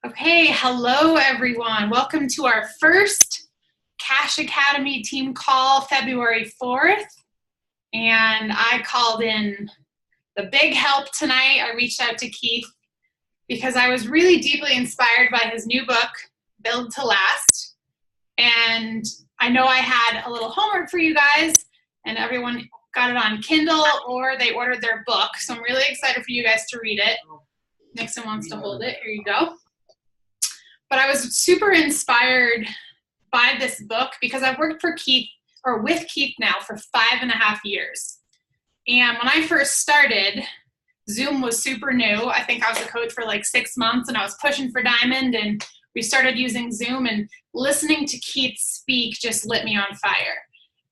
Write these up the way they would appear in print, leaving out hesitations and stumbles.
Okay, hello everyone. Welcome to our first Cash Academy team call, February 4th. And I called in the big help tonight. I reached out to Keith because I was really deeply inspired by his new book, Build to Last. And I know I had a little homework for you guys, and everyone got it on Kindle or they ordered their book. So I'm really excited for you guys to read it. Nixon wants to hold it. Here you go. But I was super inspired by this book because I've worked for Keith, or with Keith now, for 5.5 years. And when I first started, Zoom was super new. I think I was a coach for like 6 months, and I was pushing for Diamond, and we started using Zoom, and listening to Keith speak just lit me on fire.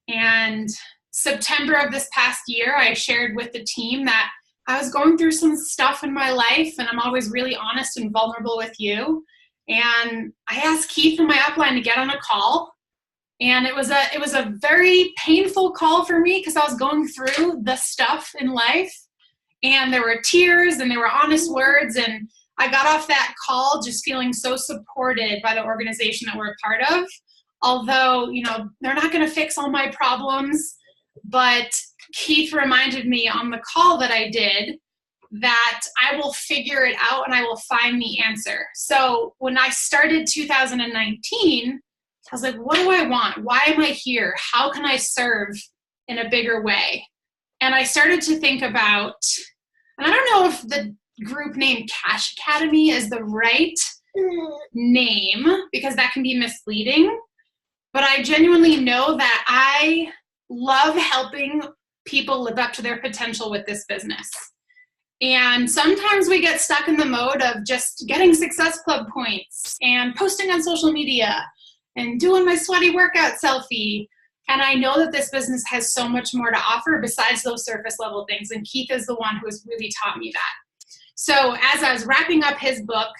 And September of this past year, I shared with the team that I was going through some stuff in my life, and I'm always really honest and vulnerable with you. And I asked Keith in my upline to get on a call. And it was a very painful call for me because I was going through the stuff in life. And there were tears and there were honest words. And I got off that call just feeling so supported by the organization that we're a part of. Although, they're not going to fix all my problems. But Keith reminded me on the call that I did that I will figure it out and I will find the answer. So when I started 2019, I was like, what do I want? Why am I here? How can I serve in a bigger way? And I started to think about, and I don't know if the group name Cash Academy is the right name because that can be misleading, but I genuinely know that I love helping people live up to their potential with this business. And sometimes we get stuck in the mode of just getting Success Club points and posting on social media and doing my sweaty workout selfie. And I know that this business has so much more to offer besides those surface level things. And Keith is the one who has really taught me that. So as I was wrapping up his book,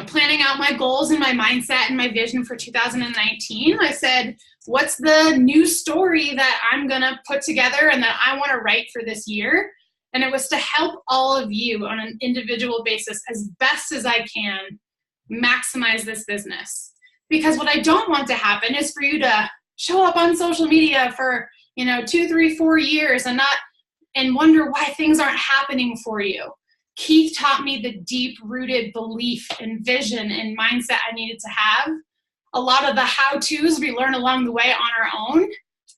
planning out my goals and my mindset and my vision for 2019, I said, what's the new story that I'm going to put together and that I want to write for this year? And it was to help all of you on an individual basis as best as I can maximize this business. Because what I don't want to happen is for you to show up on social media for, 2, 3, 4 years and wonder why things aren't happening for you. Keith taught me the deep-rooted belief and vision and mindset I needed to have. A lot of the how-tos we learn along the way on our own.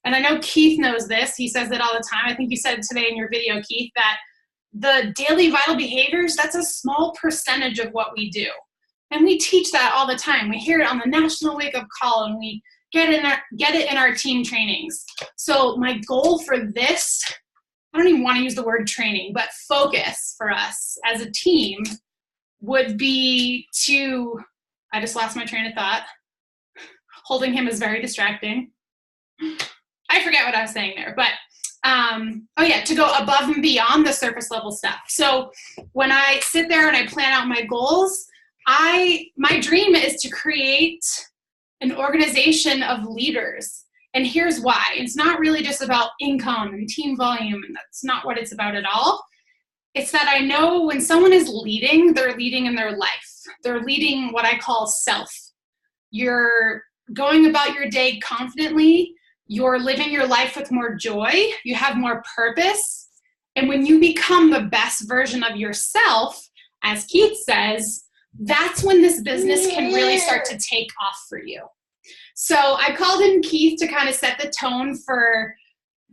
And I know Keith knows this. He says it all the time. I think you said today in your video, Keith, that the daily vital behaviors, that's a small percentage of what we do. And we teach that all the time. We hear it on the National Wake Up Call, and we get it in our team trainings. So my goal for this, I don't even want to use the word training, but focus for us as a team would be to, I just lost my train of thought. Holding him is very distracting. I forget what I was saying there, but to go above and beyond the surface level stuff. So when I sit there and I plan out my goals, my dream is to create an organization of leaders. And here's why. It's not really just about income and team volume, and that's not what it's about at all. It's that I know when someone is leading, they're leading in their life. They're leading what I call self. You're going about your day confidently. You're living your life with more joy. You have more purpose. And when you become the best version of yourself, as Keith says, that's when this business can really start to take off for you. So I called in Keith to kind of set the tone for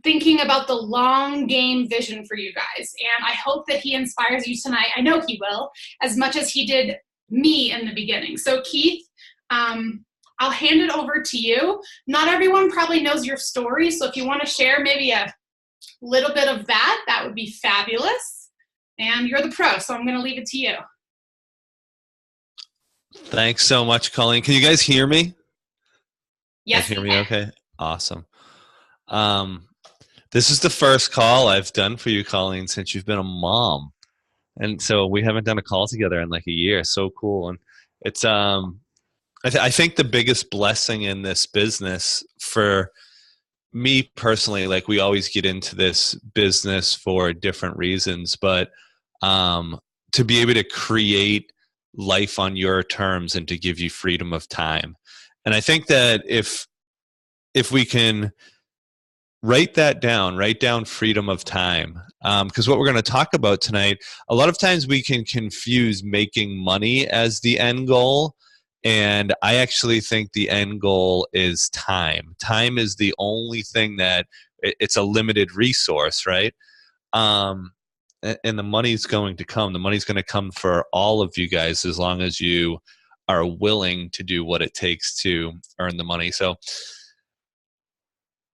thinking about the long game vision for you guys. And I hope that he inspires you tonight. I know he will, as much as he did me in the beginning. So Keith, I'll hand it over to you. Not everyone probably knows your story, so if you want to share maybe a little bit of that, that would be fabulous. And you're the pro, so I'm going to leave it to you. Thanks so much, Colleen. Can you guys hear me? Yes. Can you hear me okay? Awesome. This is the first call I've done for you, Colleen, since you've been a mom. And so we haven't done a call together in like a year. So cool. And it's I think the biggest blessing in this business for me personally, like we always get into this business for different reasons, but to be able to create life on your terms and to give you freedom of time. And I think that if we can write that down, write down freedom of time, because what we're going to talk about tonight, a lot of times we can confuse making money as the end goal. And I actually think the end goal is time. Time is the only thing that it's a limited resource, right? And the money's going to come. The money's going to come for all of you guys as long as you are willing to do what it takes to earn the money. So,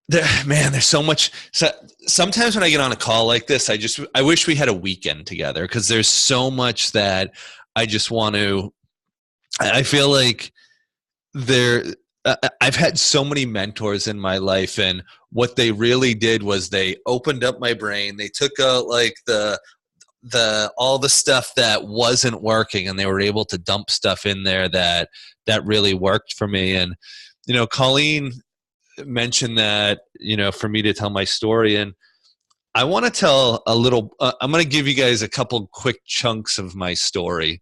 there's so much. So sometimes when I get on a call like this, I wish we had a weekend together because there's so much that I just want to. I feel like there. I've had so many mentors in my life, and what they really did was they opened up my brain. They took out like the all the stuff that wasn't working, and they were able to dump stuff in there that really worked for me. And Colleen mentioned that for me to tell my story, and I want to tell a little. I'm going to give you guys a couple quick chunks of my story.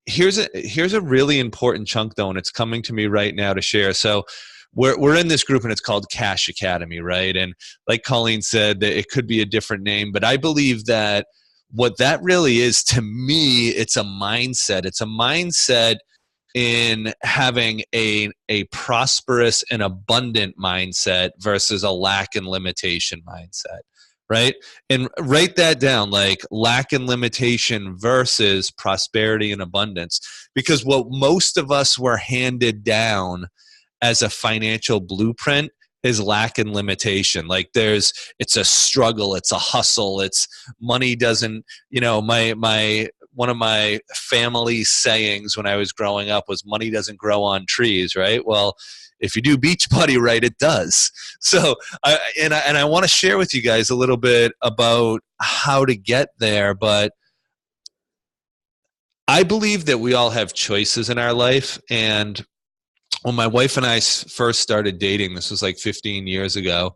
Here's a really important chunk though, and it's coming to me right now to share. So we're in this group and it's called Cash Academy, right? And like Colleen said, that it could be a different name, but I believe that what that really is to me, it's a mindset. It's a mindset in having a prosperous and abundant mindset versus a lack and limitation mindset, right? And write that down, like lack and limitation versus prosperity and abundance, because what most of us were handed down as a financial blueprint is lack and limitation. Like it's a struggle, it's a hustle, it's money doesn't, my one of my family sayings when I was growing up was money doesn't grow on trees, right? Well, if you do Beachbody right, it does. So I want to share with you guys a little bit about how to get there, but I believe that we all have choices in our life. And when my wife and I first started dating, this was like 15 years ago,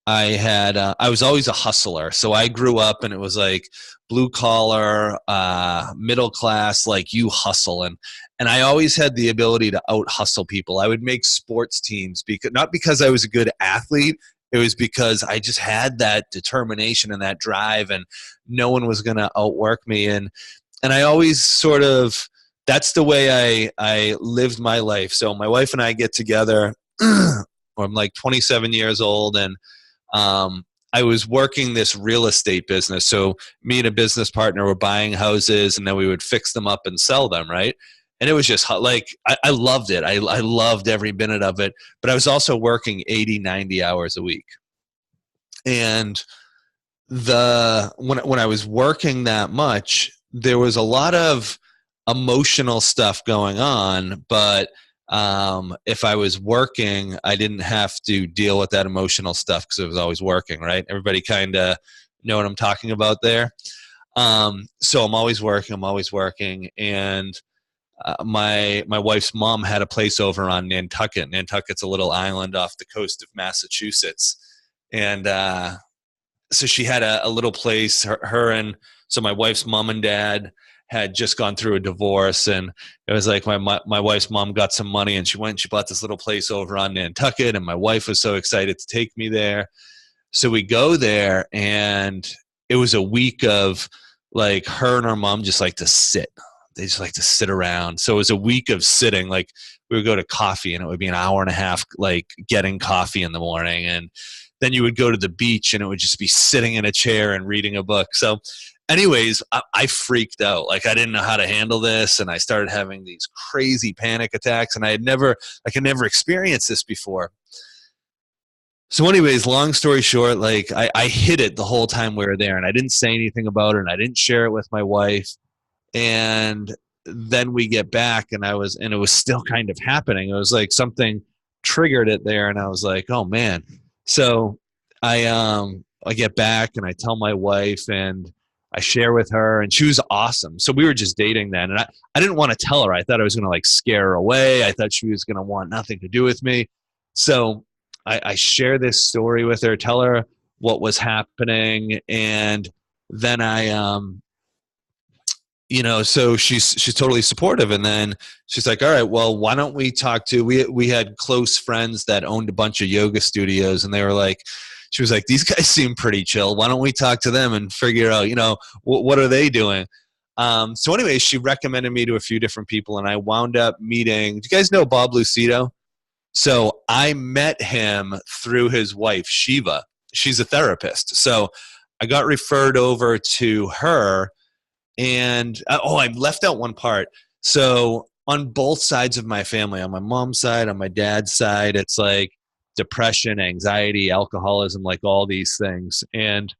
I was always a hustler. So I grew up and it was like blue collar, middle class, like you hustle. And I always had the ability to out hustle people. I would make sports teams not because I was a good athlete. It was because I just had that determination and that drive, and no one was going to outwork me. And I always sort of, that's the way I lived my life. So my wife and I get together, I'm like 27 years old, and I was working this real estate business. So me and a business partner were buying houses, and then we would fix them up and sell them, right? And it was just like, I loved it. I loved every minute of it. But I was also working 80, 90 hours a week. And when I was working that much, there was a lot of emotional stuff going on, but if I was working, I didn't have to deal with that emotional stuff because I was always working, right? Everybody kind of know what I'm talking about there. So I'm always working. And my wife's mom had a place over on Nantucket. Nantucket's a little island off the coast of Massachusetts. And so she had a little place, so my wife's mom and dad had just gone through a divorce, and it was like my wife's mom got some money and she went and she bought this little place over on Nantucket, and my wife was so excited to take me there. So we go there, and it was a week of like her and her mom just like to sit. They just like to sit around. So it was a week of sitting. Like we would go to coffee and it would be an hour and a half, like getting coffee in the morning. And then you would go to the beach and it would just be sitting in a chair and reading a book. So anyways, I freaked out. Like I didn't know how to handle this. And I started having these crazy panic attacks, and I had never experienced this before. So anyways, long story short, like I hid it the whole time we were there, and I didn't say anything about it, and I didn't share it with my wife. And then we get back, and it was still kind of happening. It was like something triggered it there, and I was like, oh man. So I get back and I tell my wife, and I share with her, and she was awesome. So we were just dating then, and I didn't want to tell her. I thought I was going to like scare her away. I thought she was going to want nothing to do with me. So I share this story with her, tell her what was happening, and then so she's totally supportive. And then she's like, all right, well, why don't we talk to, we had close friends that owned a bunch of yoga studios, and they were like, she was like, these guys seem pretty chill. Why don't we talk to them and figure out, what are they doing? So anyway, she recommended me to a few different people, and I wound up meeting, do you guys know Bob Lucido? So I met him through his wife, Shiva. She's a therapist. So I got referred over to her. And I left out one part. So on both sides of my family, on my mom's side, on my dad's side, it's like depression, anxiety, alcoholism, like all these things. And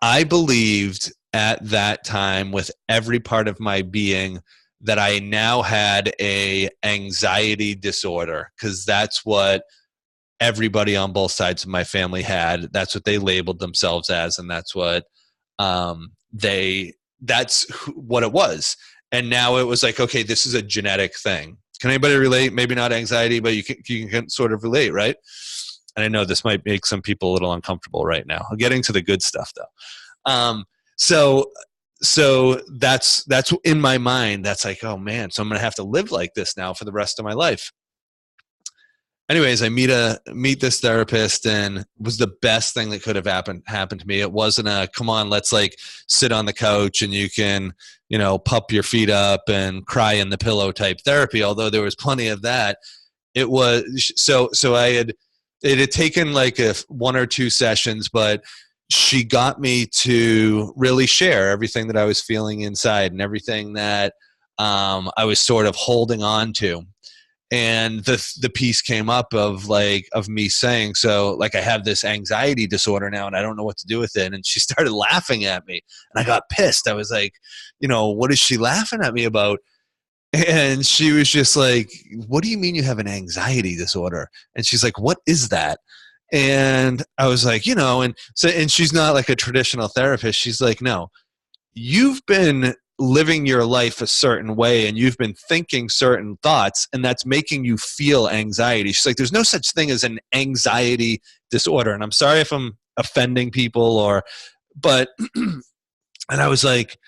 I believed at that time with every part of my being that I now had a anxiety disorder, because that's what everybody on both sides of my family had. That's what they labeled themselves as, and that's what that's what it was. And now it was like, okay, this is a genetic thing. Can anybody relate? Maybe not anxiety, but you can sort of relate, right? And I know this might make some people a little uncomfortable right now. I'm getting to the good stuff though. So that's in my mind. That's like, oh man, so I'm going to have to live like this now for the rest of my life. Anyways, I meet this therapist, and it was the best thing that could have happened to me. It wasn't a, come on, let's like sit on the couch and you can, pup your feet up and cry in the pillow type therapy. Although there was plenty of that. It was so it had taken like one or two sessions, but she got me to really share everything that I was feeling inside and everything that I was sort of holding on to. And the piece came up of me saying, so like I have this anxiety disorder now and I don't know what to do with it. And she started laughing at me, and I got pissed. I was like, what is she laughing at me about? And she was just like, what do you mean you have an anxiety disorder? And she's like, what is that? And I was like, and she's not like a traditional therapist. She's like, no, you've been living your life a certain way and you've been thinking certain thoughts, and that's making you feel anxiety. She's like, there's no such thing as an anxiety disorder. And I'm sorry if I'm offending people but and I was like,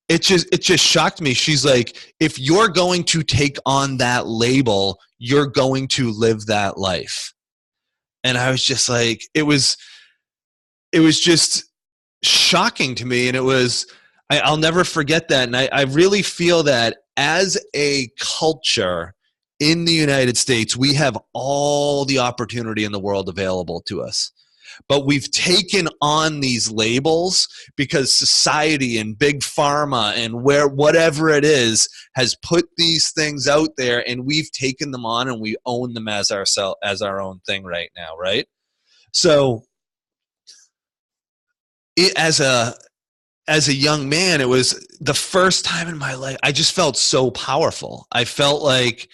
it just shocked me. She's like, if you're going to take on that label, you're going to live that life. And I was just like, it was just shocking to me. And I'll never forget that. And I really feel that as a culture in the United States, we have all the opportunity in the world available to us. But we've taken on these labels because society and big pharma and whatever it is has put these things out there, and we've taken them on and we own them as our own thing right now, right? So as a young man, it was the first time in my life I just felt so powerful. I felt like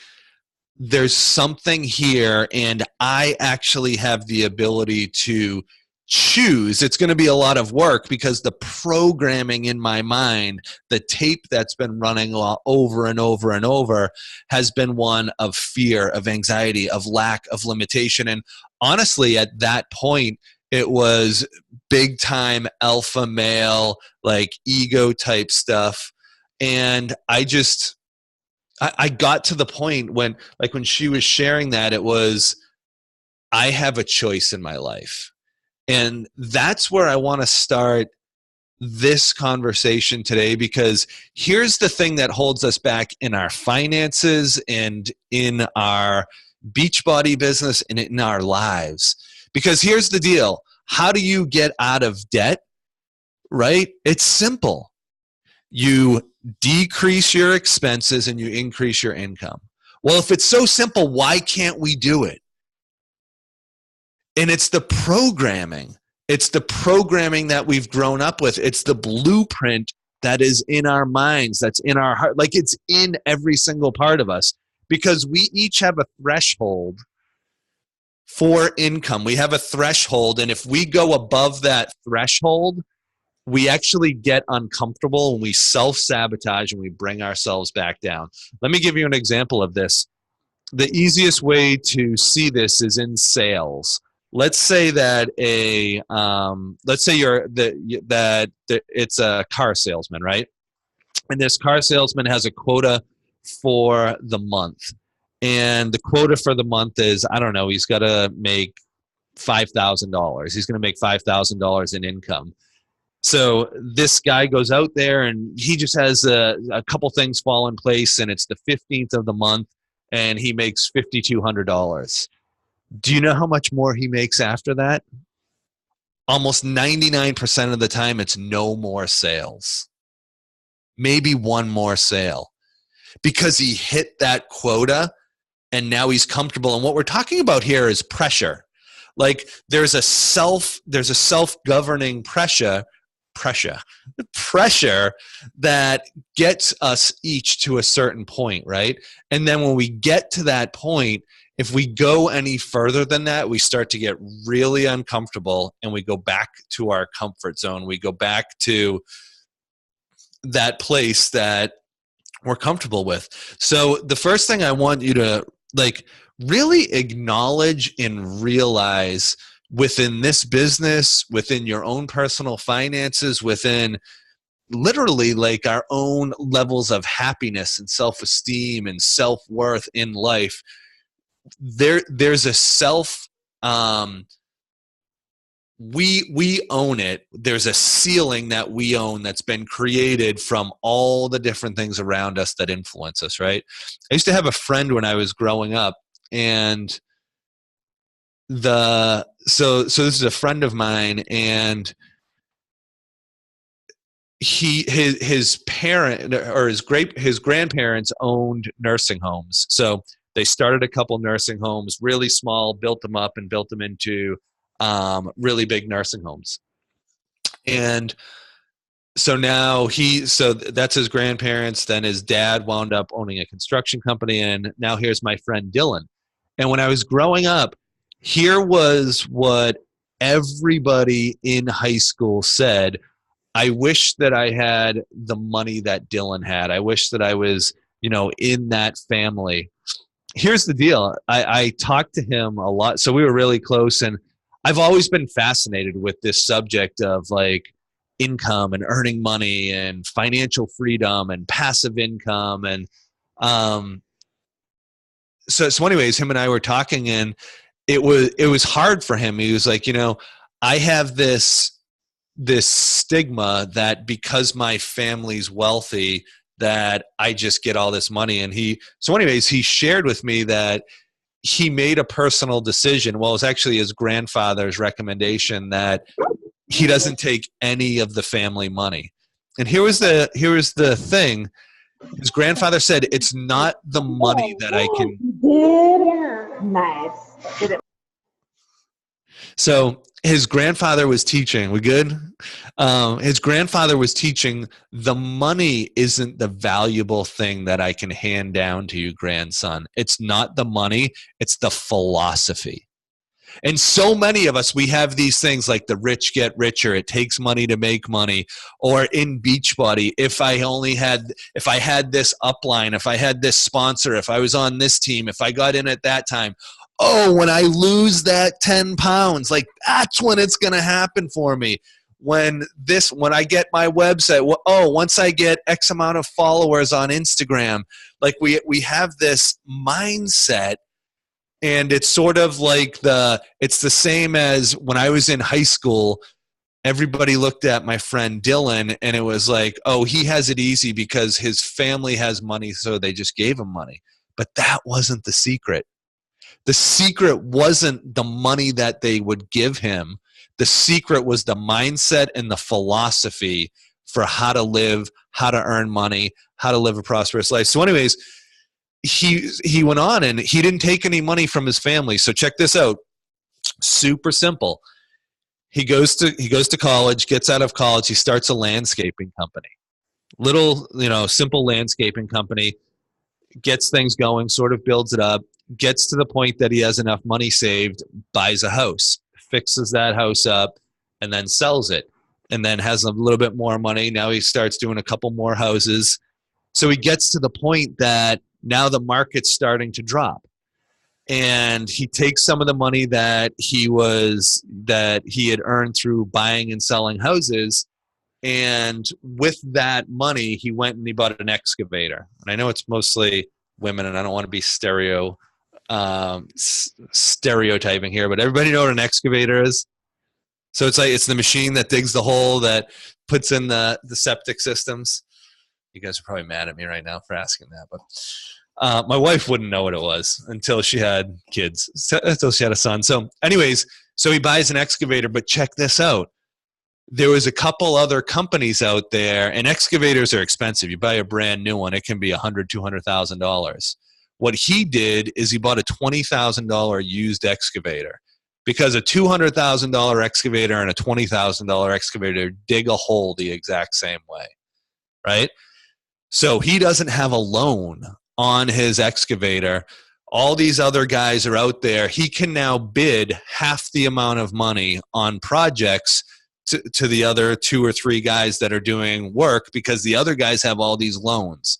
there's something here, and I actually have the ability to choose. It's going to be a lot of work because the programming in my mind, the tape that's been running over and over and over, has been one of fear, of anxiety, of lack, of limitation. And honestly, at that point, it was big time alpha male, like ego type stuff. And I got to the point when she was sharing that, it was, I have a choice in my life. And that's where I want to start this conversation today, because here's the thing that holds us back in our finances and in our Beachbody business and in our lives. Because here's the deal. How do you get out of debt? Right? It's simple. You decrease your expenses and you increase your income. Well, if it's so simple, why can't we do it? And it's the programming. It's the programming that we've grown up with. It's the blueprint that is in our minds, that's in our heart. Like, it's in every single part of us, because we each have a threshold for income. We have a threshold, and if we go above that threshold, we actually get uncomfortable and we self-sabotage and we bring ourselves back down. Let me give you an example of this. The easiest way to see this is in sales. Let's say that it's a car salesman, right? and this car salesman has a quota for the month. And the quota for the month is, I don't know, he's got to make $5,000. He's going to make $5,000 in income. So this guy goes out there and he just has a couple things fall in place, and it's the 15th of the month, and he makes $5,200. Do you know how much more he makes after that? Almost 99% of the time, it's no more sales. Maybe one more sale, because he hit that quota and now he's comfortable. And what we're talking about here is pressure. Like there's a self-governing pressure that gets us each to a certain point, right? And then when we get to that point, if we go any further than that, we start to get really uncomfortable and we go back to our comfort zone. We go back to that place that we're comfortable with. So the first thing I want you to really acknowledge and realize within this business, within your own personal finances, within literally our own levels of happiness and self-esteem and self-worth in life, there's a we own it. There's a ceiling that we own that's been created from all the different things around us that influence us, right? I used to have a friend when I was growing up, and so this is a friend of mine, and his parent or his grandparents owned nursing homes. So they started a couple nursing homes, really small, built them up and built them into really big nursing homes. And so now so that's his grandparents. Then his dad wound up owning a construction company. And now here's my friend Dylan. And when I was growing up, here was what everybody in high school said: I wish that I had the money that Dylan had. I wish that I was, in that family. Here's the deal. I talked to him a lot. So we were really close, and I've always been fascinated with this subject of income and earning money and financial freedom and passive income. And so anyways, him and I were talking, and it was hard for him. He was like, I have this stigma that because my family's wealthy, that I just get all this money. And so anyways, he shared with me that he made a personal decision. Well, it was actually his grandfather's recommendation that he doesn't take any of the family money. And here was the thing. His grandfather said, it's not the money that I can. Nice. So his grandfather was teaching. We good? His grandfather was teaching, the money isn't the valuable thing that I can hand down to you, grandson. It's not the money. It's the philosophy. And so many of us, we have these things like the rich get richer. It takes money to make money. Or in Beachbody, if I had this upline, if I had this sponsor, if I was on this team, if I got in at that time, oh, when I lose that 10 pounds, that's when it's going to happen for me. When I get my website, once I get X amount of followers on Instagram, we have this mindset. And it's sort of it's the same as when I was in high school, everybody looked at my friend Dylan and it was like, oh, he has it easy because his family has money, so they just gave him money. But that wasn't the secret. The secret wasn't the money that they would give him. The secret was the mindset and the philosophy for how to live, how to earn money, how to live a prosperous life. So anyways, he went on, and he didn't take any money from his family. So check this out. Super simple. He goes to college, gets out of college, he starts a landscaping company. Little, simple landscaping company, gets things going, sort of builds it up, gets to the point that he has enough money saved, buys a house, fixes that house up, and then sells it, and then has a little bit more money. Now he starts doing a couple more houses. So he gets to the point that now the market's starting to drop, and he takes some of the money that he had earned through buying and selling houses, And with that money, he went and he bought an excavator. And I know it's mostly women, and I don't want to be stereotyping here, but everybody know what an excavator is? So it's the machine that digs the hole that puts in the septic systems. You guys are probably mad at me right now for asking that, but my wife wouldn't know what it was until she had kids, until she had a son. So anyways, so he buys an excavator, but check this out. There was a couple other companies out there, and excavators are expensive. You buy a brand new one, it can be $100,000, $200,000. What he did is he bought a $20,000 used excavator, because a $200,000 excavator and a $20,000 excavator dig a hole the exact same way, right? So he doesn't have a loan on his excavator. All these other guys are out there. He can now bid half the amount of money on projects to the other 2 or 3 guys that are doing work, because the other guys have all these loans.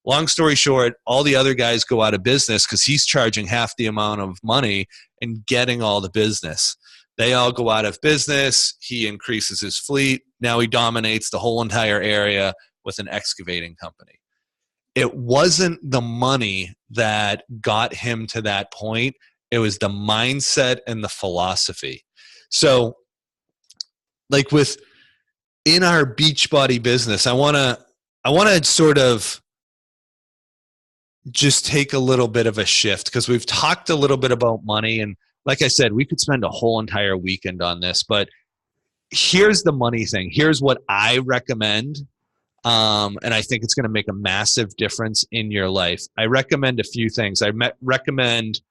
Long story short, all the other guys go out of business because he's charging half the amount of money and getting all the business. They all go out of business. He increases his fleet. Now he dominates the whole entire area with an excavating company. It wasn't the money that got him to that point. It was the mindset and the philosophy. So, like in our Beachbody business, I want to sort of just take a little bit of a shift, because we've talked a little bit about money, and like I said, we could spend a whole entire weekend on this, but here's the money thing. Here's what I recommend. And I think it's going to make a massive difference in your life. I recommend a few things. I recommend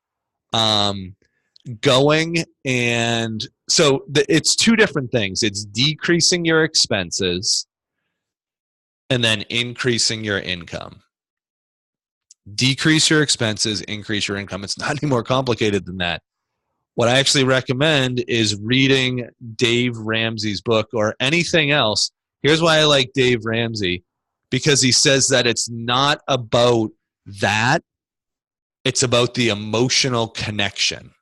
going, and so it's 2 different things. It's decreasing your expenses and then increasing your income. Decrease your expenses, increase your income. It's not any more complicated than that. What I actually recommend is reading Dave Ramsey's book or anything else. Here's why I like Dave Ramsey, because he says that it's not about that. It's about the emotional connection,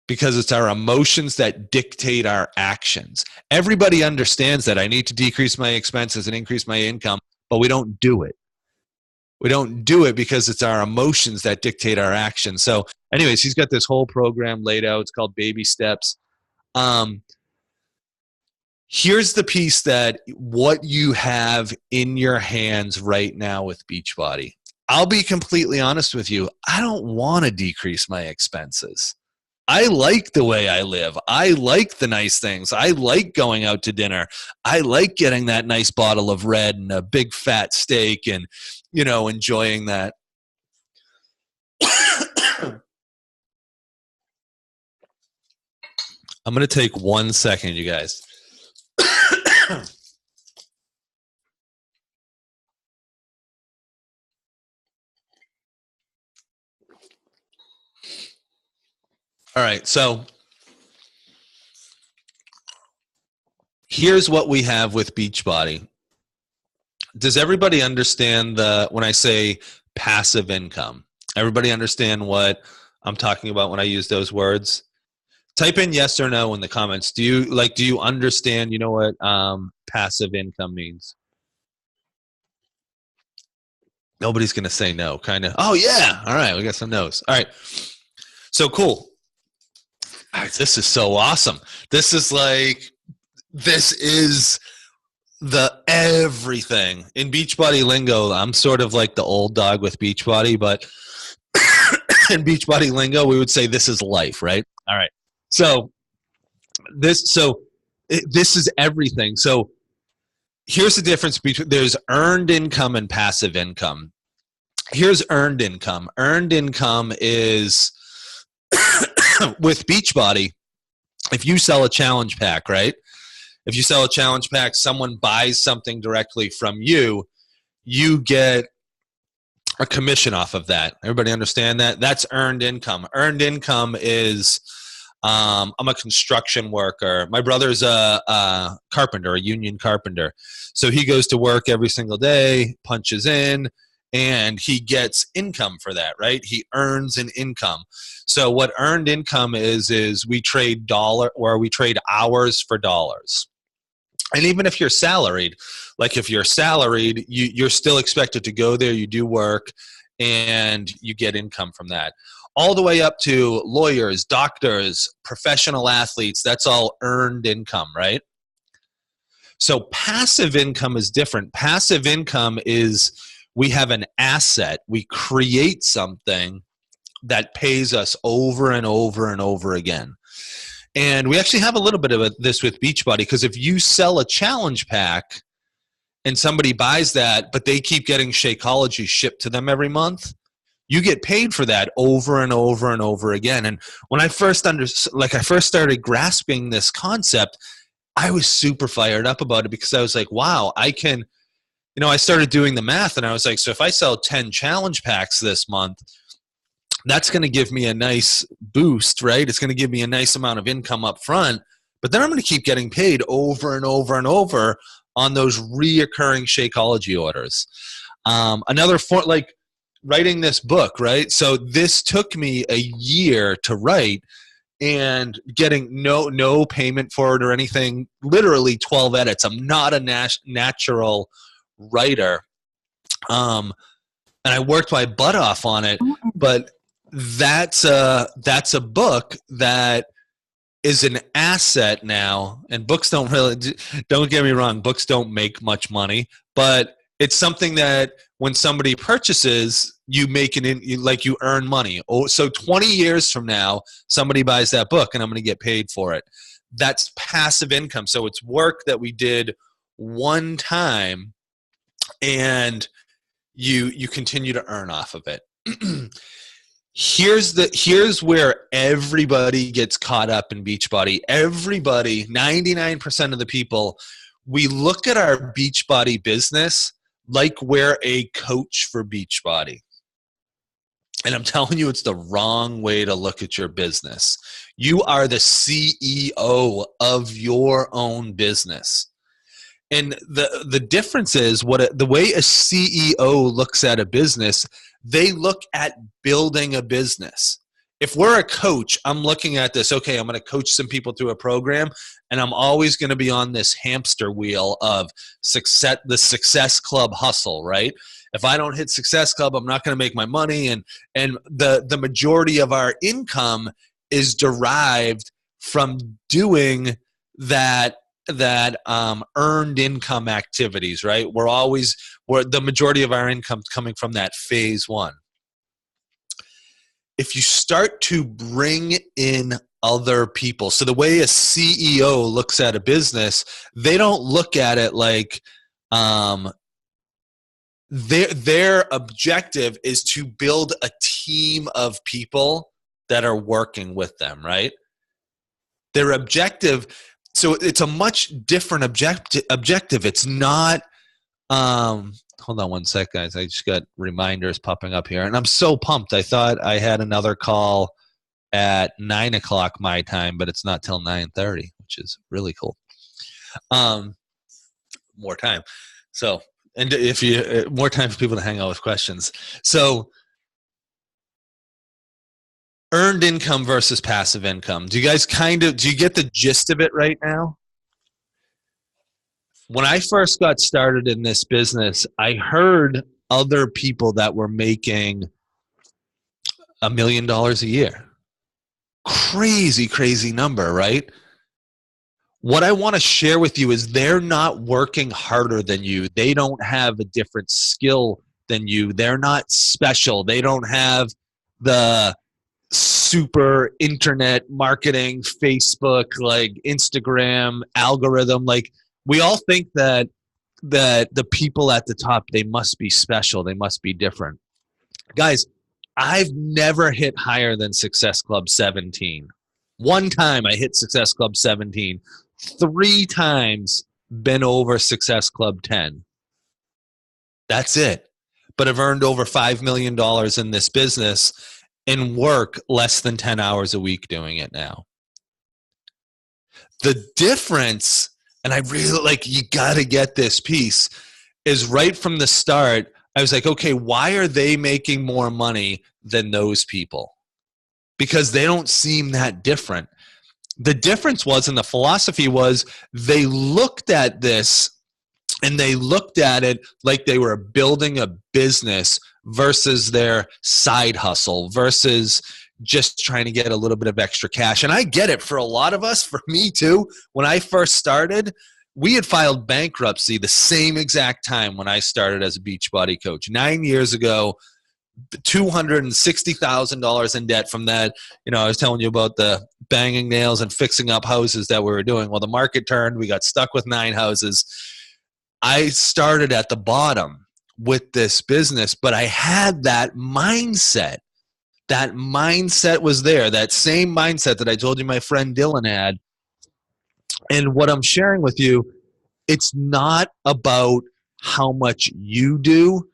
because it's our emotions that dictate our actions. Everybody understands that I need to decrease my expenses and increase my income, but we don't do it. We don't do it because it's our emotions that dictate our actions. So anyways, he's got this whole program laid out. It's called Baby Steps. Here's the piece that what you have in your hands right now with Beachbody. I'll be completely honest with you. I don't want to decrease my expenses. I like the way I live. I like the nice things. I like going out to dinner. I like getting that nice bottle of red and a big fat steak and, enjoying that. I'm going to take 1 second, you guys. All right, so here's what we have with Beachbody. Does everybody understand when I say passive income? Everybody understand what I'm talking about when I use those words? Type in yes or no in the comments. Do you understand, what passive income means? Nobody's going to say no, kind of. Oh, yeah. All right, we got some no's. All right. So cool. All right, this is so awesome. This is the everything. In Beachbody lingo, I'm sort of like the old dog with Beachbody, but in Beachbody lingo, we would say this is life, right? All right. So this is everything. So here's the difference between there's earned income and passive income. Here's earned income. Earned income is with Beachbody, if you sell a challenge pack, right? If you sell a challenge pack, someone buys something directly from you, you get a commission off of that. Everybody understand that? That's earned income. Earned income is I'm a construction worker. My brother's a carpenter, a union carpenter. So he goes to work every single day, punches in, and he gets income for that, right? He earns an income. So what earned income is we trade hours for dollars. And even if you're salaried, like if you're salaried, you're still expected to go there, you do work, and you get income from that. All the way up to lawyers, doctors, professional athletes, that's all earned income, right? So passive income is different. Passive income is we have an asset, we create something that pays us over and over and over again. And we actually have a little bit of this with Beachbody, because if you sell a challenge pack and somebody buys that, but they keep getting Shakeology shipped to them every month, you get paid for that over and over and over again. And when I first started grasping this concept, I was super fired up about it, because I was like, wow, I can, I started doing the math, and I was like, so if I sell 10 challenge packs this month, that's going to give me a nice boost, right? It's going to give me a nice amount of income up front, but then I'm going to keep getting paid over and over and over on those reoccurring Shakeology orders. Another like writing this book, right? So this took me a year to write, and getting no payment for it or anything, literally 12 edits. I'm not a natural writer. And I worked my butt off on it, but that's a book that is an asset now. And books don't get me wrong, books don't make much money, but it's something that when somebody purchases, you make you earn money. Oh, so 20 years from now, somebody buys that book and I'm going to get paid for it. That's passive income. So it's work that we did one time, and you continue to earn off of it. Here's where everybody gets caught up in Beachbody. Everybody, 99% of the people, we look at our Beachbody business like we're a coach for Beachbody. And I'm telling you, it's the wrong way to look at your business. You are the CEO of your own business. And the difference is the way a CEO looks at a business, they look at building a business. If we're a coach, I'm looking at this, okay, I'm going to coach some people through a program, and I'm always going to be on this hamster wheel of the Success Club hustle, right? If I don't hit Success Club, I'm not going to make my money, and the majority of our income is derived from doing that earned income activities, right? We're the majority of our income coming from that phase one. If you start to bring in other people, so the way a CEO looks at a business, they don't look at it like their objective is to build a team of people that are working with them, right? Their objective, so it's a much different objective. It's not, hold on one sec, guys. I just got reminders popping up here, and I'm so pumped. I thought I had another call at 9 o'clock my time, but it's not till 9:30, which is really cool. More time. So, and if you more time for people to hang out with questions. So, earned income versus passive income. Do you guys do you get the gist of it right now? When I first got started in this business, I heard other people that were making $1 million a year. Crazy, crazy number, right? What I want to share with you is they're not working harder than you. They don't have a different skill than you. They're not special. They don't have the super internet marketing, Facebook, like Instagram algorithm. Like, we all think that the people at the top, they must be special. They must be different. Guys, I've never hit higher than Success Club 17. One time I hit Success Club 17. 3 times been over Success Club 10. That's it. But I've earned over $5 million in this business and work less than 10 hours a week doing it now. The difference, and I really you got to get this piece, is right from the start, I was like, okay, why are they making more money than those people? Because they don't seem that different. The difference was, and the philosophy was, they looked at this and they looked at it like they were building a business versus their side hustle versus just trying to get a little bit of extra cash. And I get it, for a lot of us, for me too, when I first started, we had filed bankruptcy the same exact time when I started as a Beachbody coach 9 years ago. $260,000 in debt from that. I was telling you about the banging nails and fixing up houses that we were doing. Well, the market turned. We got stuck with 9 houses. I started at the bottom with this business, but I had that mindset. That mindset was there. That same mindset that I told you my friend Dylan had. And what I'm sharing with you, it's not about how much you do.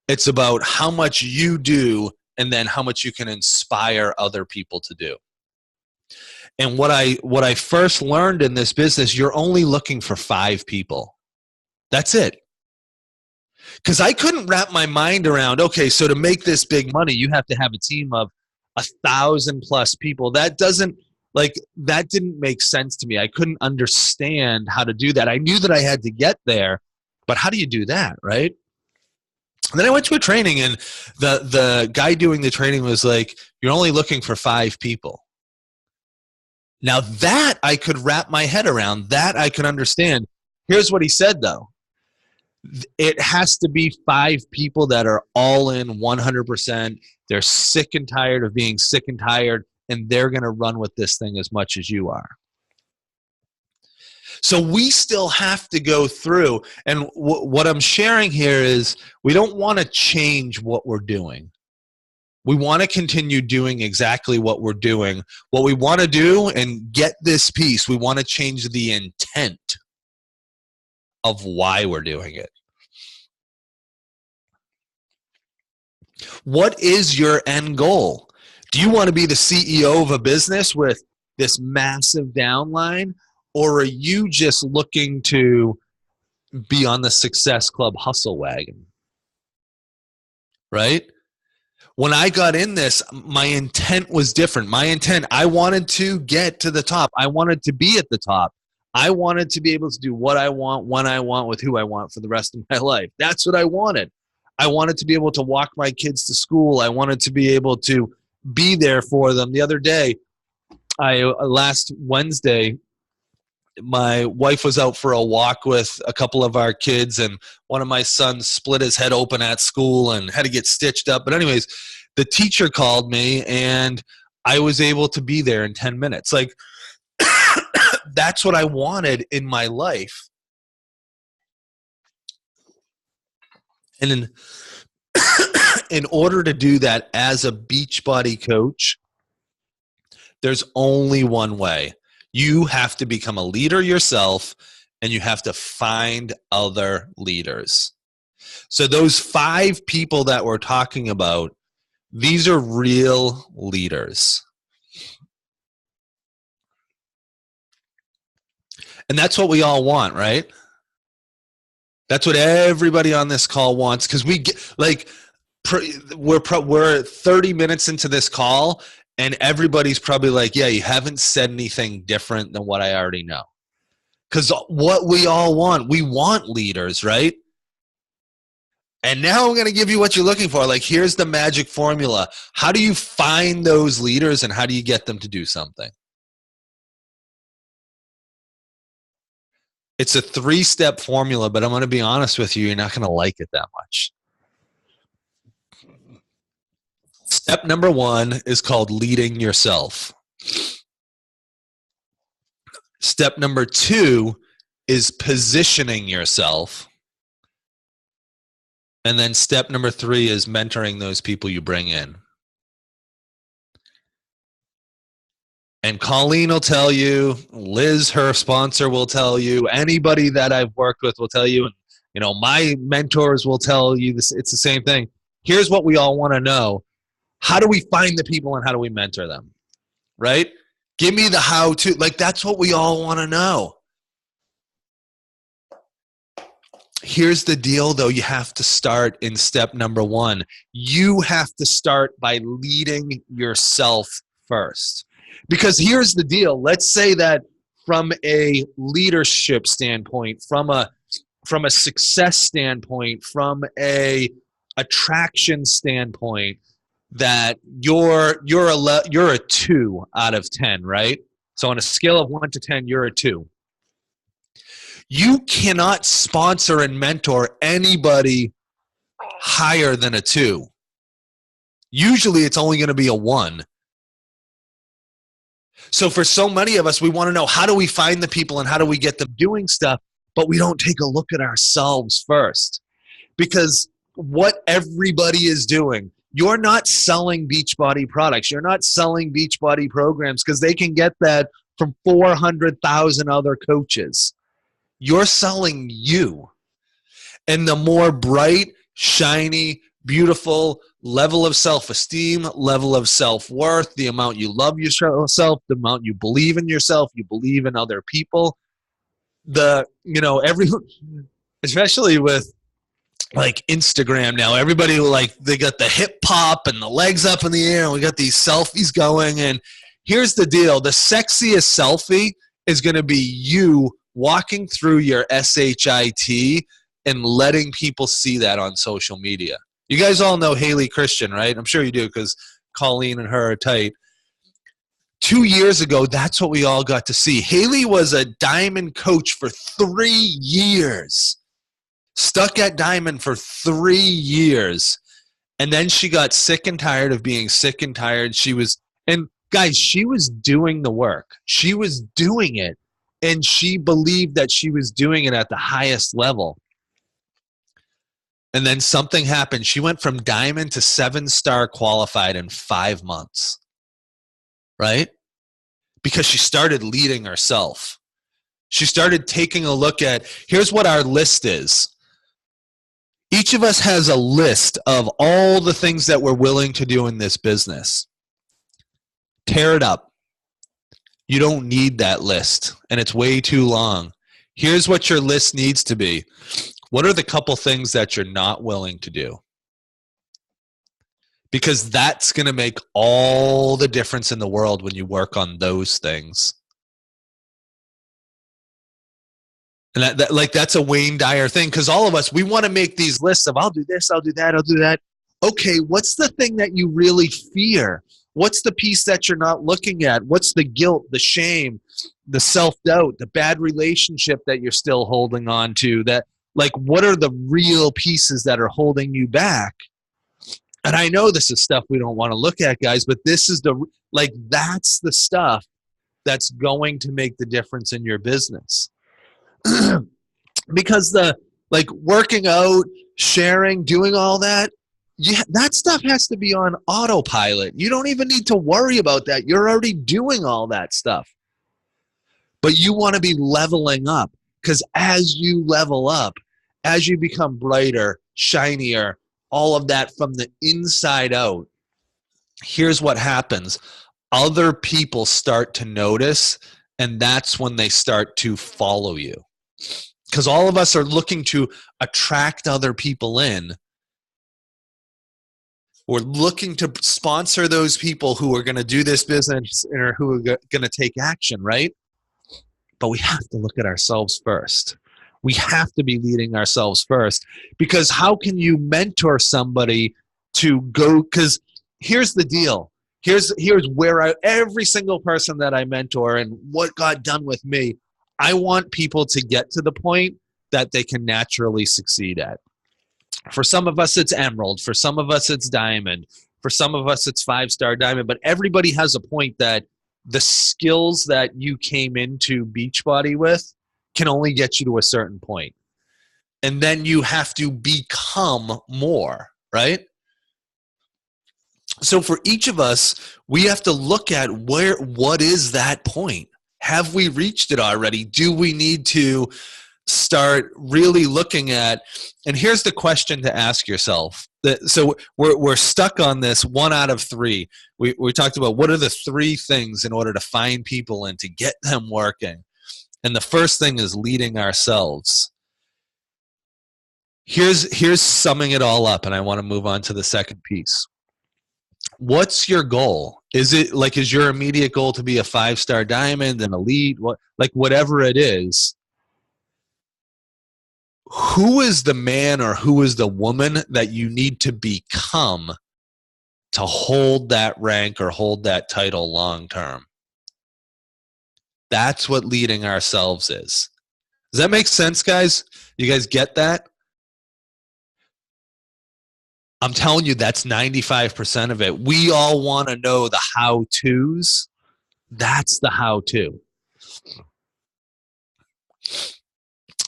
It's about how much you do and then how much you can inspire other people to do. And what I first learned in this business, you're only looking for 5 people. That's it. Because I couldn't wrap my mind around, okay, so to make this big money, you have to have a team of 1,000+ people. That didn't make sense to me. I couldn't understand how to do that. I knew that I had to get there, but how do you do that, right? And then I went to a training, and the guy doing the training was like, you're only looking for 5 people. Now that I could wrap my head around, that I could understand. Here's what he said, though. It has to be 5 people that are all in 100%. They're sick and tired of being sick and tired, and they're going to run with this thing as much as you are. So we still have to go through, and what I'm sharing here is we don't want to change what we're doing. We want to continue doing exactly what we're doing. What we want to do, and get this piece, we want to change the intent of why we're doing it. What is your end goal? Do you want to be the CEO of a business with this massive downline? Or are you just looking to be on the Success Club hustle wagon? Right? When I got in this, my intent was different. My intent, I wanted to get to the top. I wanted to be at the top. I wanted to be able to do what I want, when I want, with who I want for the rest of my life. That's what I wanted. I wanted to be able to walk my kids to school. I wanted to be able to be there for them. The other day, last Wednesday, my wife was out for a walk with a couple of our kids, and one of my sons split his head open at school and had to get stitched up. But anyways, the teacher called me, and I was able to be there in 10 minutes. Like, that's what I wanted in my life. And in order to do that as a Beachbody coach, there's only one way. You have to become a leader yourself, and you have to find other leaders. So those 5 people that we're talking about, these are real leaders. And that's what we all want, right? That's what everybody on this call wants, because we get, like, we're 30 minutes into this call, and everybody's probably like, yeah, you haven't said anything different than what I already know. Because what we all want, we want leaders, right? And now I'm going to give you what you're looking for. Like, here's the magic formula. How do you find those leaders, and how do you get them to do something? It's a 3-step formula, but I'm going to be honest with you, you're not going to like it that much. Step number 1 is called leading yourself. Step number 2 is positioning yourself. And then step number 3 is mentoring those people you bring in. And Colleen will tell you, Liz, her sponsor, will tell you, anybody that I've worked with will tell you, and my mentors will tell you this. It's the same thing. Here's what we all want to know. How do we find the people, and how do we mentor them? Right? Give me the how to. Like, that's what we all want to know. Here's the deal, though. You have to start in step number 1. You have to start by leading yourself first. Because here's the deal. Let's say that from a leadership standpoint, from a success standpoint, from a attraction standpoint, that you're a 2 out of 10, right? So on a scale of 1 to 10, you're a 2. You cannot sponsor and mentor anybody higher than a 2. Usually it's only going to be a 1. So for so many of us, we want to know, how do we find the people and how do we get them doing stuff? But we don't take a look at ourselves first. Because what everybody is doing, you're not selling Beachbody products. You're not selling Beachbody programs because they can get that from 400,000 other coaches. You're selling you. And the more bright, shiny, beautiful level of self-esteem, level of self-worth, the amount you love yourself, the amount you believe in yourself, you believe in other people, especially with like Instagram now, everybody they got the hip hop and the legs up in the air, and we got these selfies going. And here's the deal. The sexiest selfie is going to be you walking through your SHIT and letting people see that on social media. You guys all know Haley Christian, right? I'm sure you do because Colleen and her are tight. 2 years ago, that's what we all got to see. Haley was a Diamond coach for 3 years. Stuck at Diamond for 3 years. And then she got sick and tired of being sick and tired. She was doing the work. She was doing it. And she believed that she was doing it at the highest level. And then something happened. She went from Diamond to 7-star qualified in 5 months. Right? Because she started leading herself. She started taking a look at, here's what our list is. Each of us has a list of all the things that we're willing to do in this business. Tear it up. You don't need that list, and it's way too long. Here's what your list needs to be. What are the couple things that you're not willing to do? Because that's going to make all the difference in the world when you work on those things. And that's a Wayne Dyer thing, because all of us, we want to make these lists of I'll do this, I'll do that, I'll do that. Okay, what's the thing that you really fear? What's the piece that you're not looking at? What's the guilt, the shame, the self-doubt, the bad relationship that you're still holding on to? What are the real pieces that are holding you back? And I know this is stuff we don't want to look at, guys, but this is that's the stuff that's going to make the difference in your business. Because working out, sharing, doing all that, that stuff has to be on autopilot. You don't even need to worry about that. You're already doing all that stuff. But you want to be leveling up, because as you level up, as you become brighter, shinier, all of that from the inside out, here's what happens. Other people start to notice, and that's when they start to follow you. Because all of us are looking to attract other people in. We're looking to sponsor those people who are going to do this business or who are going to take action, right? But we have to look at ourselves first. We have to be leading ourselves first, because how can you mentor somebody to go? Because here's the deal. Here's where every single person that I mentor and what got done with me, I want people to get to the point that they can naturally succeed at. For some of us, it's Emerald. For some of us, it's Diamond. For some of us, it's 5-star Diamond. But everybody has a point that the skills that you came into Beachbody with can only get you to a certain point. And then you have to become more, right? So for each of us, we have to look at what is that point? Have we reached it already? Do we need to start really looking at, and here's the question to ask yourself. So we're stuck on this 1 out of 3. We talked about what are the 3 things in order to find people and to get them working. And the first thing is leading ourselves. Here's summing it all up, and I want to move on to the second piece. what's your goal? Is it like, is your immediate goal to be a 5-star diamond, an elite, whatever it is? Who is the man or who is the woman that you need to become to hold that rank or hold that title long term? That's what leading ourselves is. Does that make sense, guys? You guys get that? I'm telling you, that's 95% of it. We all want to know the how-tos. That's the how-to.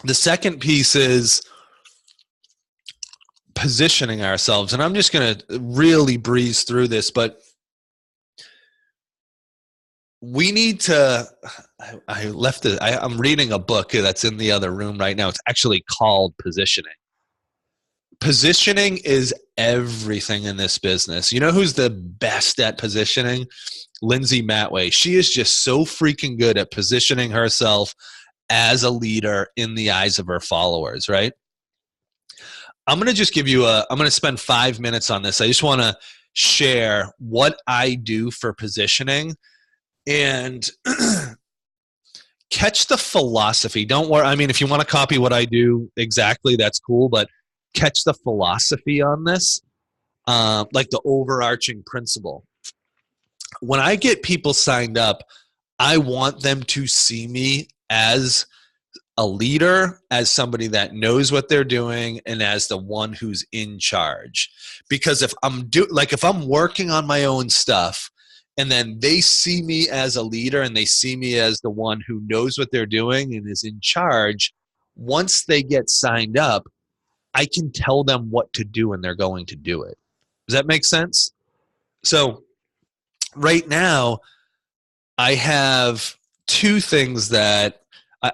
The second piece is positioning ourselves. And I'm just going to really breeze through this, but we need to, I left it, I'm reading a book that's in the other room right now. It's actually called Positioning. Positioning is everything in this business. You know who's the best at positioning? Lindsay Matway. She is just so freaking good at positioning herself as a leader in the eyes of her followers, right? I'm going to just give you I'm going to spend 5 minutes on this. I just want to share what I do for positioning and catch the philosophy. Don't worry. I mean, if you want to copy what I do exactly, that's cool, but catch the philosophy on this, like the overarching principle. When I get people signed up, I want them to see me as a leader, as somebody that knows what they're doing, and as the one who's in charge. Because if I'm working on my own stuff, and then they see me as a leader and they see me as the one who knows what they're doing and is in charge, once they get signed up, I can tell them what to do and they're going to do it. Does that make sense? So right now, I have 2 things that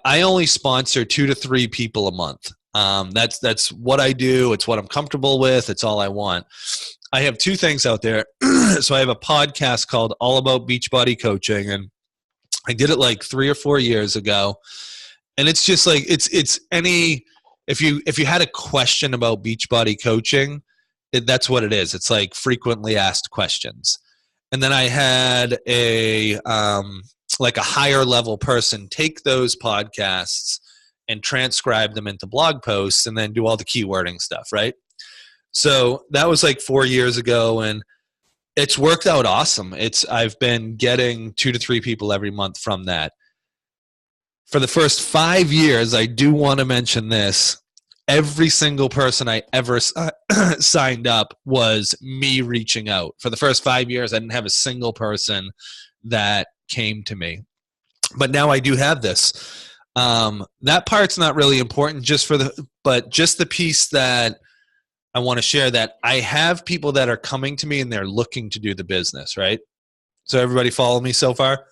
I only sponsor 2 to 3 people a month. That's what I do. It's what I'm comfortable with. It's all I want. I have 2 things out there. So I have a podcast called All About Beachbody Coaching, and I did it like 3 or 4 years ago. And it's just like it's any if you had a question about Beachbody coaching, that's what it is. It's like frequently asked questions. And then I had a higher level person take those podcasts and transcribe them into blog posts and then do all the keywording stuff, right? So that was like 4 years ago, and it's worked out awesome. I've been getting 2 to 3 people every month from that. For the first 5 years, I do want to mention this. Every single person I ever signed up was me reaching out. For the first 5 years, I didn't have a single person that came to me. But now I do have this. That part's not really important, but just the piece that I want to share, that I have people that are coming to me and they're looking to do the business, right? So everybody follow me so far?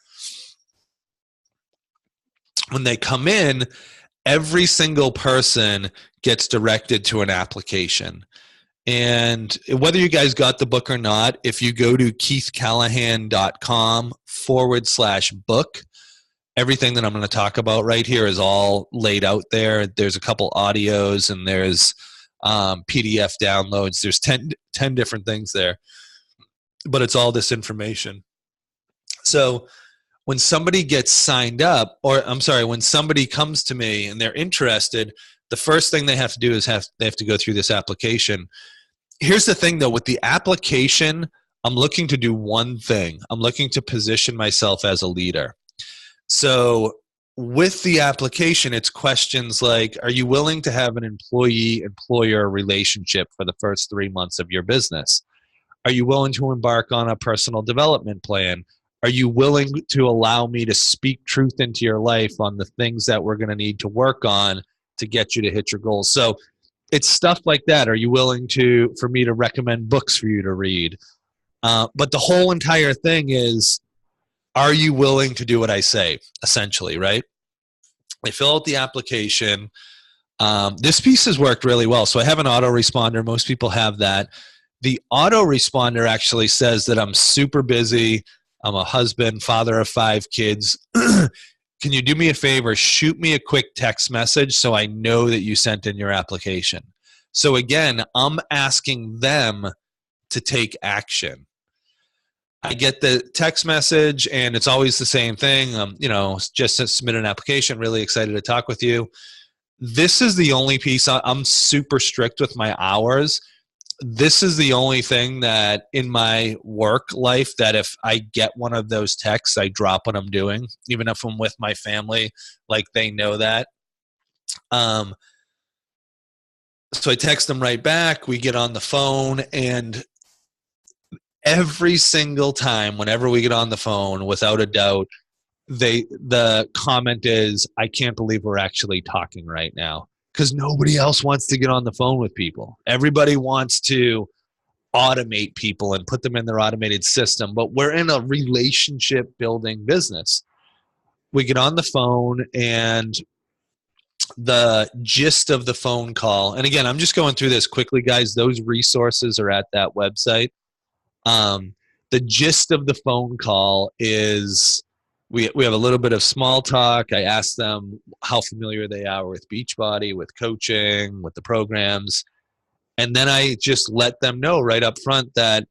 When they come in, every single person gets directed to an application. And whether you guys got the book or not, if you go to keithcallahan.com/book, everything that I'm going to talk about right here is all laid out there. There's a couple audios and there's PDF downloads. There's 10 different things there, but it's all this information. So when somebody gets signed up, when somebody comes to me and they're interested, the first thing they have to do is they have to go through this application. Here's the thing though, with the application, I'm looking to do one thing. I'm looking to position myself as a leader. So with the application, it's questions like, are you willing to have an employee-employer relationship for the first 3 months of your business? Are you willing to embark on a personal development plan? Are you willing to allow me to speak truth into your life on the things that we're going to need to work on to get you to hit your goals? So it's stuff like that. Are you willing for me to recommend books for you to read? But the whole entire thing is, are you willing to do what I say, essentially, right? They fill out the application. This piece has worked really well. So I have an autoresponder. Most people have that. The autoresponder actually says that I'm super busy. I'm a husband, father of 5 kids. Can you do me a favor? Shoot me a quick text message so I know that you sent in your application. So again, I'm asking them to take action. I get the text message and it's always the same thing. Just to submit an application, really excited to talk with you. This is the only piece. I'm super strict with my hours. This is the only thing that in my work life that if I get one of those texts, I drop what I'm doing, even if I'm with my family, like they know that. So I text them right back. We get on the phone, and every single time, whenever we get on the phone, without a doubt, the comment is, I can't believe we're actually talking right now, because nobody else wants to get on the phone with people. Everybody wants to automate people and put them in their automated system, but we're in a relationship building business. We get on the phone, and the gist of the phone call, and again, I'm just going through this quickly, guys. Those resources are at that website. The gist of the phone call is we have a little bit of small talk. I ask them how familiar they are with Beachbody, with coaching, with the programs. And then I just let them know right up front that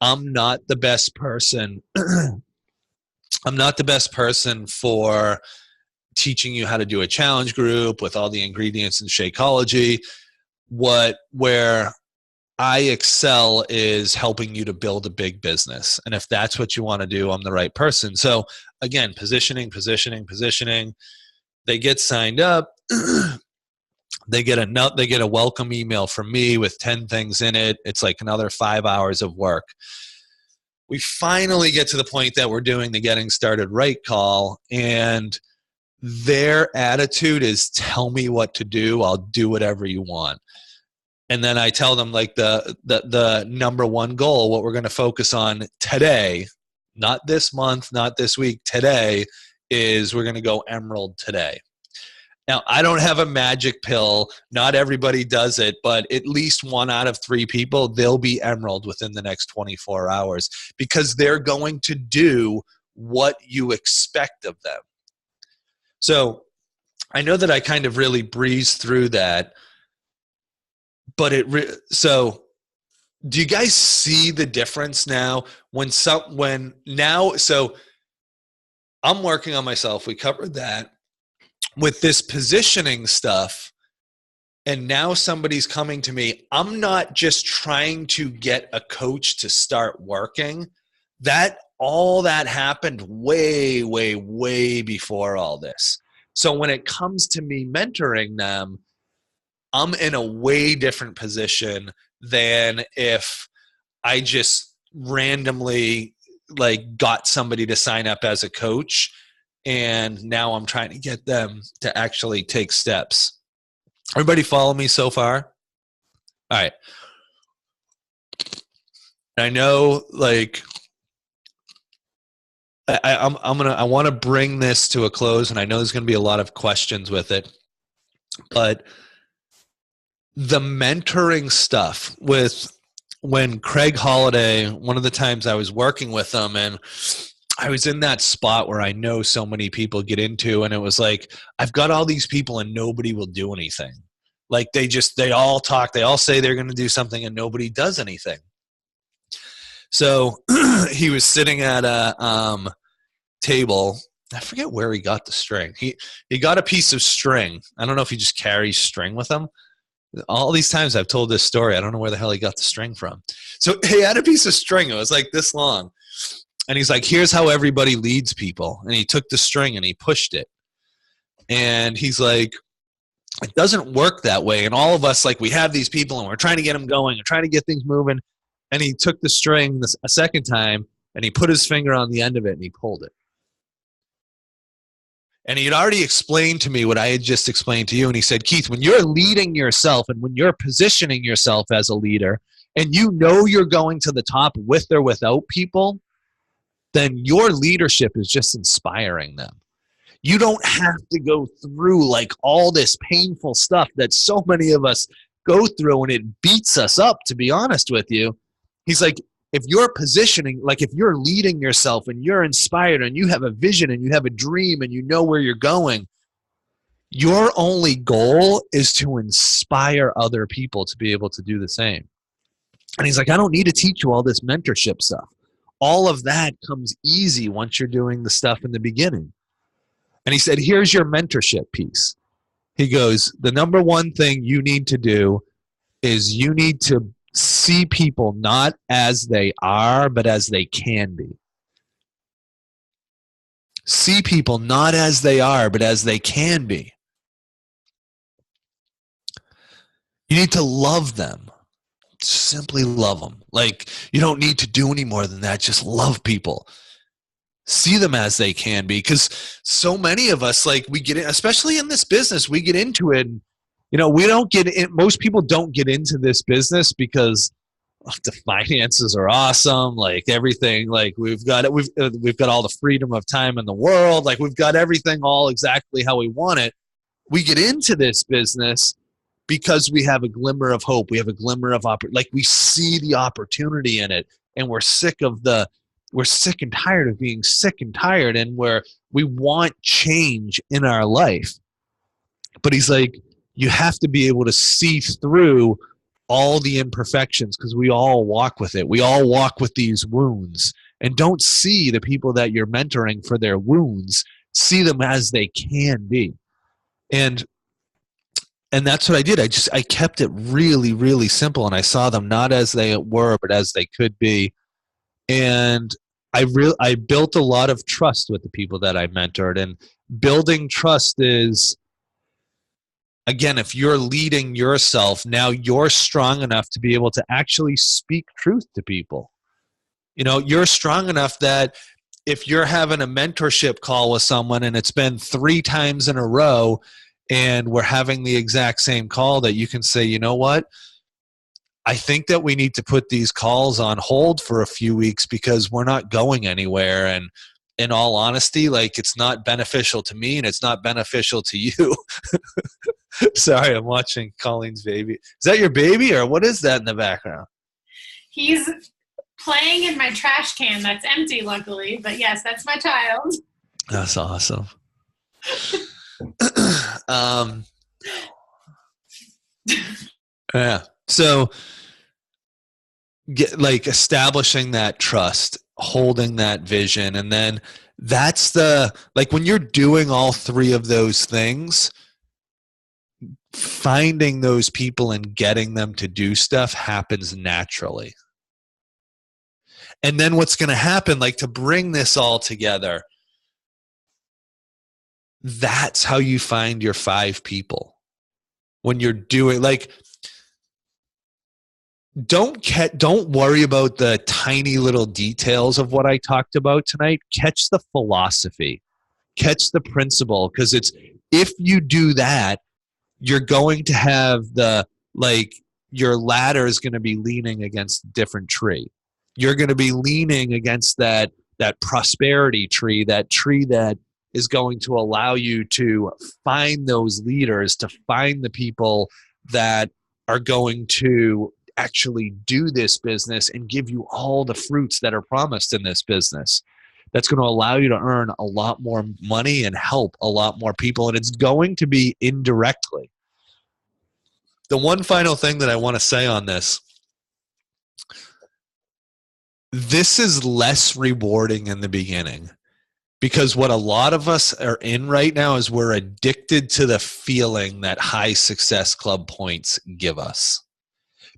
I'm not the best person. I'm not the best person for teaching you how to do a challenge group with all the ingredients in Shakeology. Where I excel is helping you to build a big business. And if that's what you want to do, I'm the right person. So again, positioning. They get signed up. They get a welcome email from me with 10 things in it. It's like another 5 hours of work. We finally get to the point that we're doing the getting started right call, and their attitude is, tell me what to do. I'll do whatever you want. And then I tell them, like, the number one goal, what we're going to focus on today, not this month, not this week, today, is we're going to go emerald today. Now, I don't have a magic pill. Not everybody does it, but at least 1 out of 3 people, they'll be emerald within the next 24 hours because they're going to do what you expect of them. So I know that I kind of really breezed through that, but so do you guys see the difference now? So I'm working on myself. We covered that. With this positioning stuff, and now somebody's coming to me, I'm not just trying to get a coach to start working. All that happened way, way, way before all this. So when it comes to me mentoring them, I'm in a way different position than if I just randomly got somebody to sign up as a coach, and now I'm trying to get them to actually take steps. Everybody follow me so far? All right. I know, I want to bring this to a close, and I know there's going to be a lot of questions with it, but the mentoring stuff when Craig Holiday, one of the times I was working with him, and I was in that spot where I know so many people get into, and it was like, I've got all these people and nobody will do anything. Like they all talk, they all say they're going to do something and nobody does anything. So he was sitting at a table. I forget where he got the string. He got a piece of string. I don't know if he just carries string with him. All these times I've told this story, I don't know where the hell he got the string from. So he had a piece of string. It was like this long. And he's like, here's how everybody leads people. And he took the string and he pushed it. And he's like, it doesn't work that way. And all of us, we have these people and we're trying to get them going and trying to get things moving. And he took the string a second time and he put his finger on the end of it and he pulled it. And he had already explained to me what I had just explained to you. And he said, Keith, when you're leading yourself and when you're positioning yourself as a leader and you know you're going to the top with or without people, then your leadership is just inspiring them. You don't have to go through all this painful stuff that so many of us go through, and it beats us up, to be honest with you. He's like, if you're positioning, if you're leading yourself and you're inspired and you have a vision and you have a dream and you know where you're going, your only goal is to inspire other people to be able to do the same. And he's like, I don't need to teach you all this mentorship stuff. all of that comes easy once you're doing the stuff in the beginning. And he said, here's your mentorship piece. He goes, the number one thing you need to do is you need to see people not as they are, but as they can be. See people not as they are, but as they can be. You need to love them. Simply love them. Like, you don't need to do any more than that. Just love people. See them as they can be. Because so many of us, like, we get in, especially in this business, we get into it. And, we don't get in. Most people don't get into this business because the finances are awesome. Like, everything, like, we've got it. We've got all the freedom of time in the world. Like, we've got everything all exactly how we want it. We get into this business because we have a glimmer of hope. We have a glimmer of like, we see the opportunity in it, and we're sick and tired of being sick and tired, and we want change in our life. But he's like, you have to be able to see through all the imperfections, because we all walk with it. We all walk with these wounds, and don't see the people that you're mentoring for their wounds. See them as they can be. And that's what I did. I kept it really, really simple, and I saw them not as they were, but as they could be. And I built a lot of trust with the people that I mentored. And building trust is, again, if you're leading yourself, now you're strong enough to be able to actually speak truth to people. You're strong enough that if you're having a mentorship call with someone and it's been 3 times in a row, and we're having the exact same call, that you can say, you know what? I think that we need to put these calls on hold for a few weeks because we're not going anywhere. And in all honesty, like, it's not beneficial to me and it's not beneficial to you. Sorry, I'm watching Colleen's baby. Is that your baby, or what is that in the background? He's playing in my trash can that's empty, luckily. But yes, that's my child. That's awesome. Yeah. So, establishing that trust, holding that vision, and then that's when you're doing all 3 of those things, finding those people and getting them to do stuff happens naturally. And then what's going to happen, to bring this all together, that's how you find your 5 people. When you're doing, don't worry about the tiny little details of what I talked about tonight. Catch the philosophy, catch the principle, because if you do that, you're going to have your ladder is going to be leaning against a different tree. You're going to be leaning against that prosperity tree, that tree that is going to allow you to find those leaders, to find the people that are going to actually do this business and give you all the fruits that are promised in this business. That's going to allow you to earn a lot more money and help a lot more people. And it's going to be indirectly. The one final thing that I want to say on this is less rewarding in the beginning, because what a lot of us are in right now is we're addicted to the feeling that high success club points give us.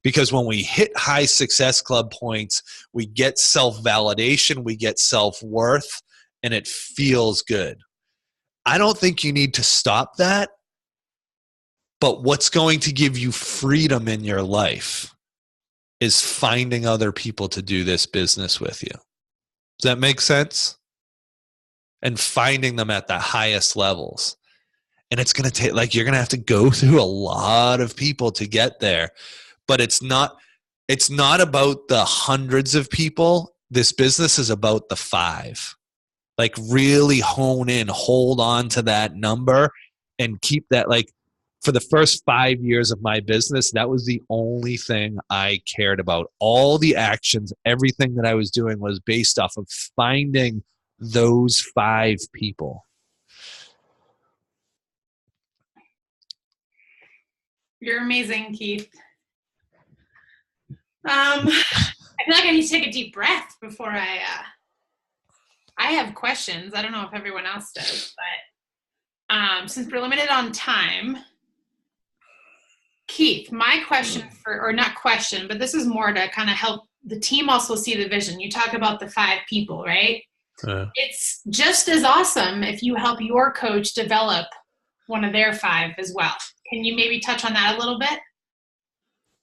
Because when we hit high success club points, we get self-validation, we get self-worth, and it feels good. I don't think you need to stop that. But what's going to give you freedom in your life is finding other people to do this business with you. Does that make sense? And finding them at the highest levels. And it's going to take, you're going to have to go through a lot of people to get there. But it's not about the hundreds of people. This business is about the 5. Really hone in, hold on to that number, and keep that. For the first 5 years of my business, that was the only thing I cared about. All the actions, everything that I was doing was based off of finding those 5 people. You're amazing, Keith. I I feel like I need to take a deep breath before I have questions. I don't know if everyone else does, but since we're limited on time, Keith, my question or not question, but this is more to kind of help the team also see the vision. You talk about the 5 people, right? It's just as awesome if you help your coach develop one of their 5 as well. Can you maybe touch on that a little bit?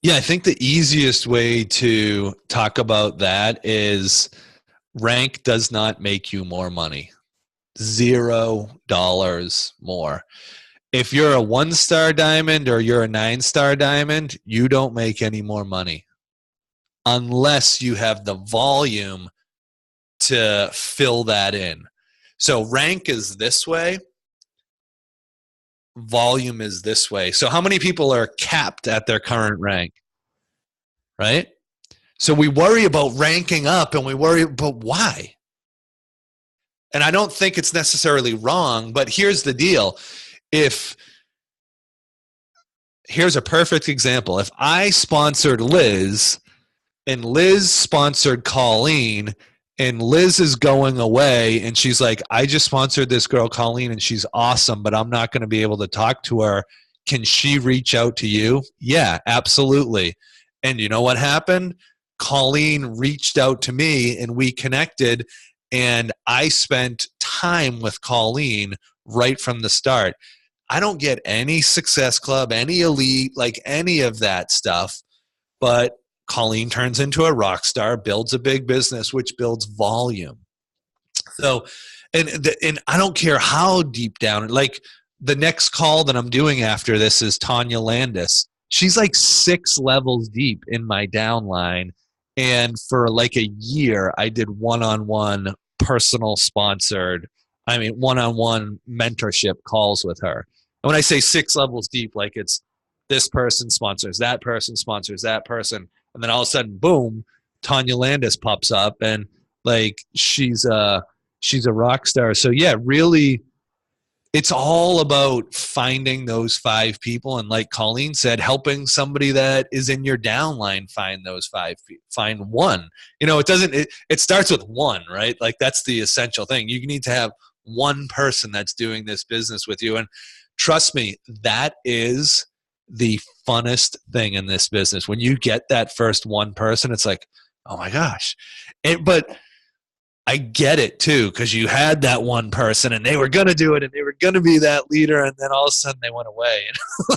Yeah, I think the easiest way to talk about that is rank does not make you more money. $0 more. If you're a 1-star diamond or you're a 9-star diamond, you don't make any more money unless you have the volume to fill that in. So rank is this way. Volume is this way. So how many people are capped at their current rank? Right? So we worry about ranking up and we worry about why. And I don't think it's necessarily wrong, but here's the deal. Here's a perfect example. If I sponsored Liz and Liz sponsored Colleen and Liz is going away and she's like, I just sponsored this girl, Colleen, and she's awesome, but I'm not going to be able to talk to her. Can she reach out to you? Yeah, absolutely. And you know what happened? Colleen reached out to me and we connected, and I spent time with Colleen right from the start. I don't get any Success Club, any Elite, like any of that stuff, but Colleen turns into a rock star, builds a big business, which builds volume. So, and I don't care how deep down, like the next call that I'm doing after this is Tanya Landis. She's like 6 levels deep in my downline. And for like a year, I did one-on-one personal sponsored, one-on-one mentorship calls with her. And when I say 6 levels deep, like it's this person sponsors that person. And then all of a sudden, boom, Tanya Landis pops up and like she's a rock star. So yeah, really, it's all about finding those 5 people. And like Colleen said, helping somebody that is in your downline find those 5 people, find one. It starts with one, right? Like that's the essential thing. You need to have one person that's doing this business with you. And trust me, that is the funnest thing in this business. When you get that first one person, it's like, oh my gosh. But I get it too, because you had that one person and they were going to do it and they were going to be that leader, and then all of a sudden they went away.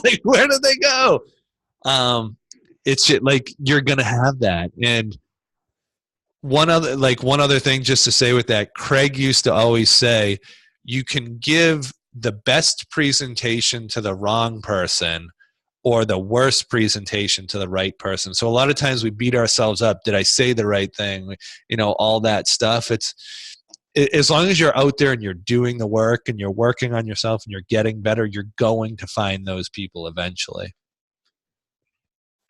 Like, where did they go? It's just, like you're going to have that. And one other thing just to say with that, Craig used to always say, you can give the best presentation to the wrong person or the worst presentation to the right person. So a lot of times we beat ourselves up. Did I say the right thing? All that stuff. As long as you're out there and you're doing the work and you're working on yourself and you're getting better, you're going to find those people eventually.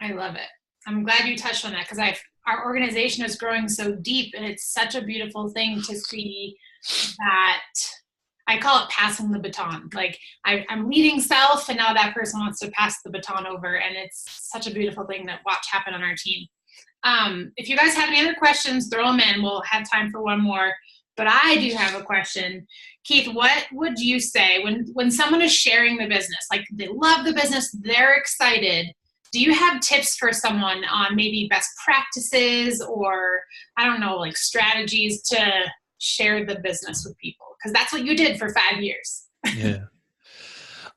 I love it. I'm glad you touched on that, because our organization is growing so deep, and it's such a beautiful thing to see that. I call it passing the baton. Like I'm leading self, and now that person wants to pass the baton over, and it's such a beautiful thing to watch happen on our team. If you guys have any other questions, throw them in. We'll have time for one more. But I do have a question. Keith, what would you say when someone is sharing the business? Like they love the business, they're excited. Do you have tips for someone on maybe best practices or, I don't know, like strategies to share the business with people? Because that's what you did for 5 years. Yeah.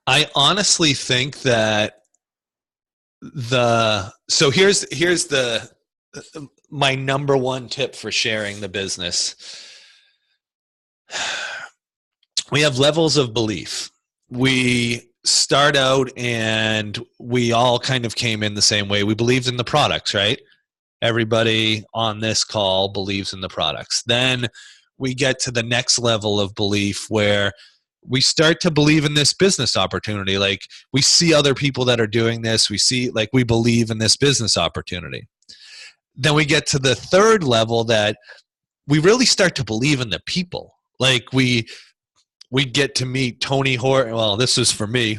I honestly think that so here's my number one tip for sharing the business. We have levels of belief. We start out and we all kind of came in the same way. We believed in the products, right? Everybody on this call believes in the products. Then we get to the next level of belief where we start to believe in this business opportunity. Like we see other people that are doing this. We believe in this business opportunity. Then we get to the third level that we really start to believe in the people. Like we get to meet Tony Horton. Well, this is for me,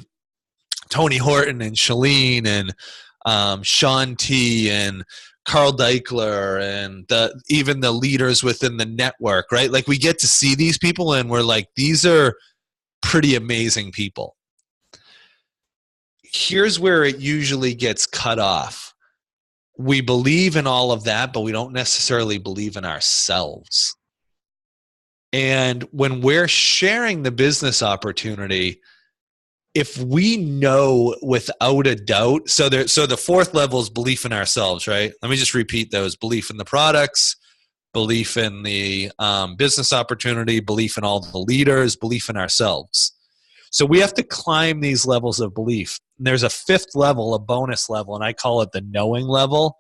Tony Horton and Shalene and Sean T and Carl Deichler and even the leaders within the network, right? Like we get to see these people and we're like, these are pretty amazing people. Here's where it usually gets cut off. We believe in all of that, but we don't necessarily believe in ourselves. And when we're sharing the business opportunity, if we know without a doubt, so the fourth level is belief in ourselves, right? Let me just repeat those: belief in the products, belief in the business opportunity, belief in all the leaders, belief in ourselves. So we have to climb these levels of belief. And there's a fifth level, a bonus level, and I call it the knowing level.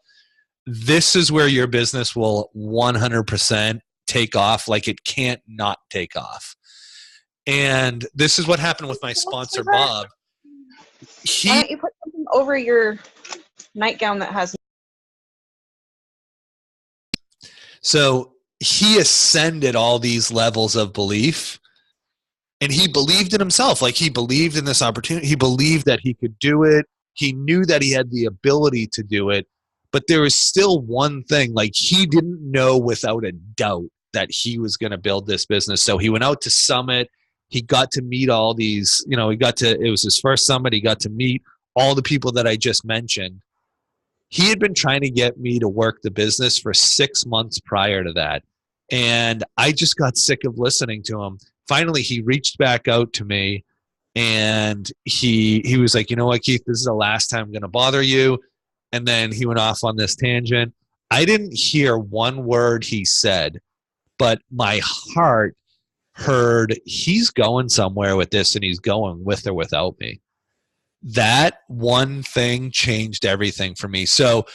This is where your business will 100% take off like it can't not take off. And this is what happened with my sponsor, Bob. Why don't you put something over your nightgown that has... So he ascended all these levels of belief, and he believed in himself. Like he believed in this opportunity. He believed that he could do it. He knew that he had the ability to do it. But there was still one thing, like he didn't know without a doubt that he was going to build this business. So he went out to Summit. He got to meet all these, it was his first summit. He got to meet all the people that I just mentioned. He had been trying to get me to work the business for 6 months prior to that. And I just got sick of listening to him. Finally, he reached back out to me and he was like, you know what, Keith, this is the last time I'm going to bother you. And then he went off on this tangent. I didn't hear one word he said, but my heart heard he's going somewhere with this and he's going with or without me. That one thing changed everything for me. So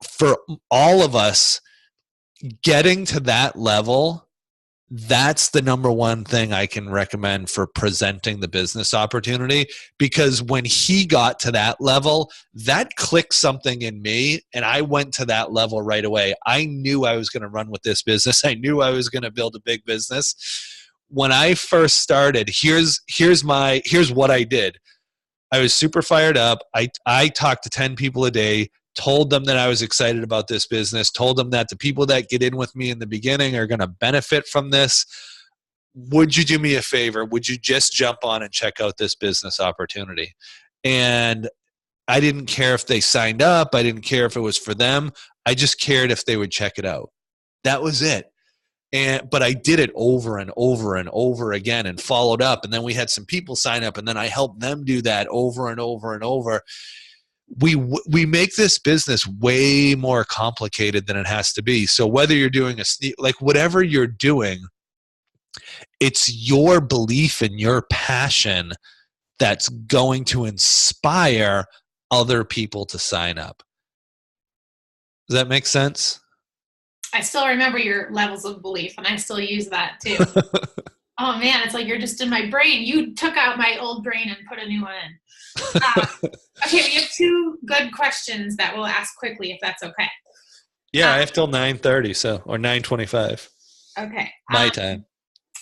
for all of us, getting to that level, that's the number one thing I can recommend for presenting the business opportunity, because when he got to that level, that clicked something in me and I went to that level right away. I knew I was going to run with this business. I knew I was going to build a big business. When I first started, here's what I did. I was super fired up. I talked to 10 people a day, told them that I was excited about this business, told them that the people that get in with me in the beginning are going to benefit from this. Would you do me a favor? Would you just jump on and check out this business opportunity? And I didn't care if they signed up. I didn't care if it was for them. I just cared if they would check it out. That was it. But I did it over and over and over again and followed up. And then we had some people sign up and then I helped them do that over and over and over. We make this business way more complicated than it has to be. So whether you're doing whatever you're doing, it's your belief and your passion that's going to inspire other people to sign up. Does that make sense? I still remember your levels of belief, and I still use that too. Oh man, it's like you're just in my brain. You took out my old brain and put a new one in. Okay, we have 2 good questions that we'll ask quickly, if that's okay. Yeah, I have till 9:30, or 9:25. Okay. My time.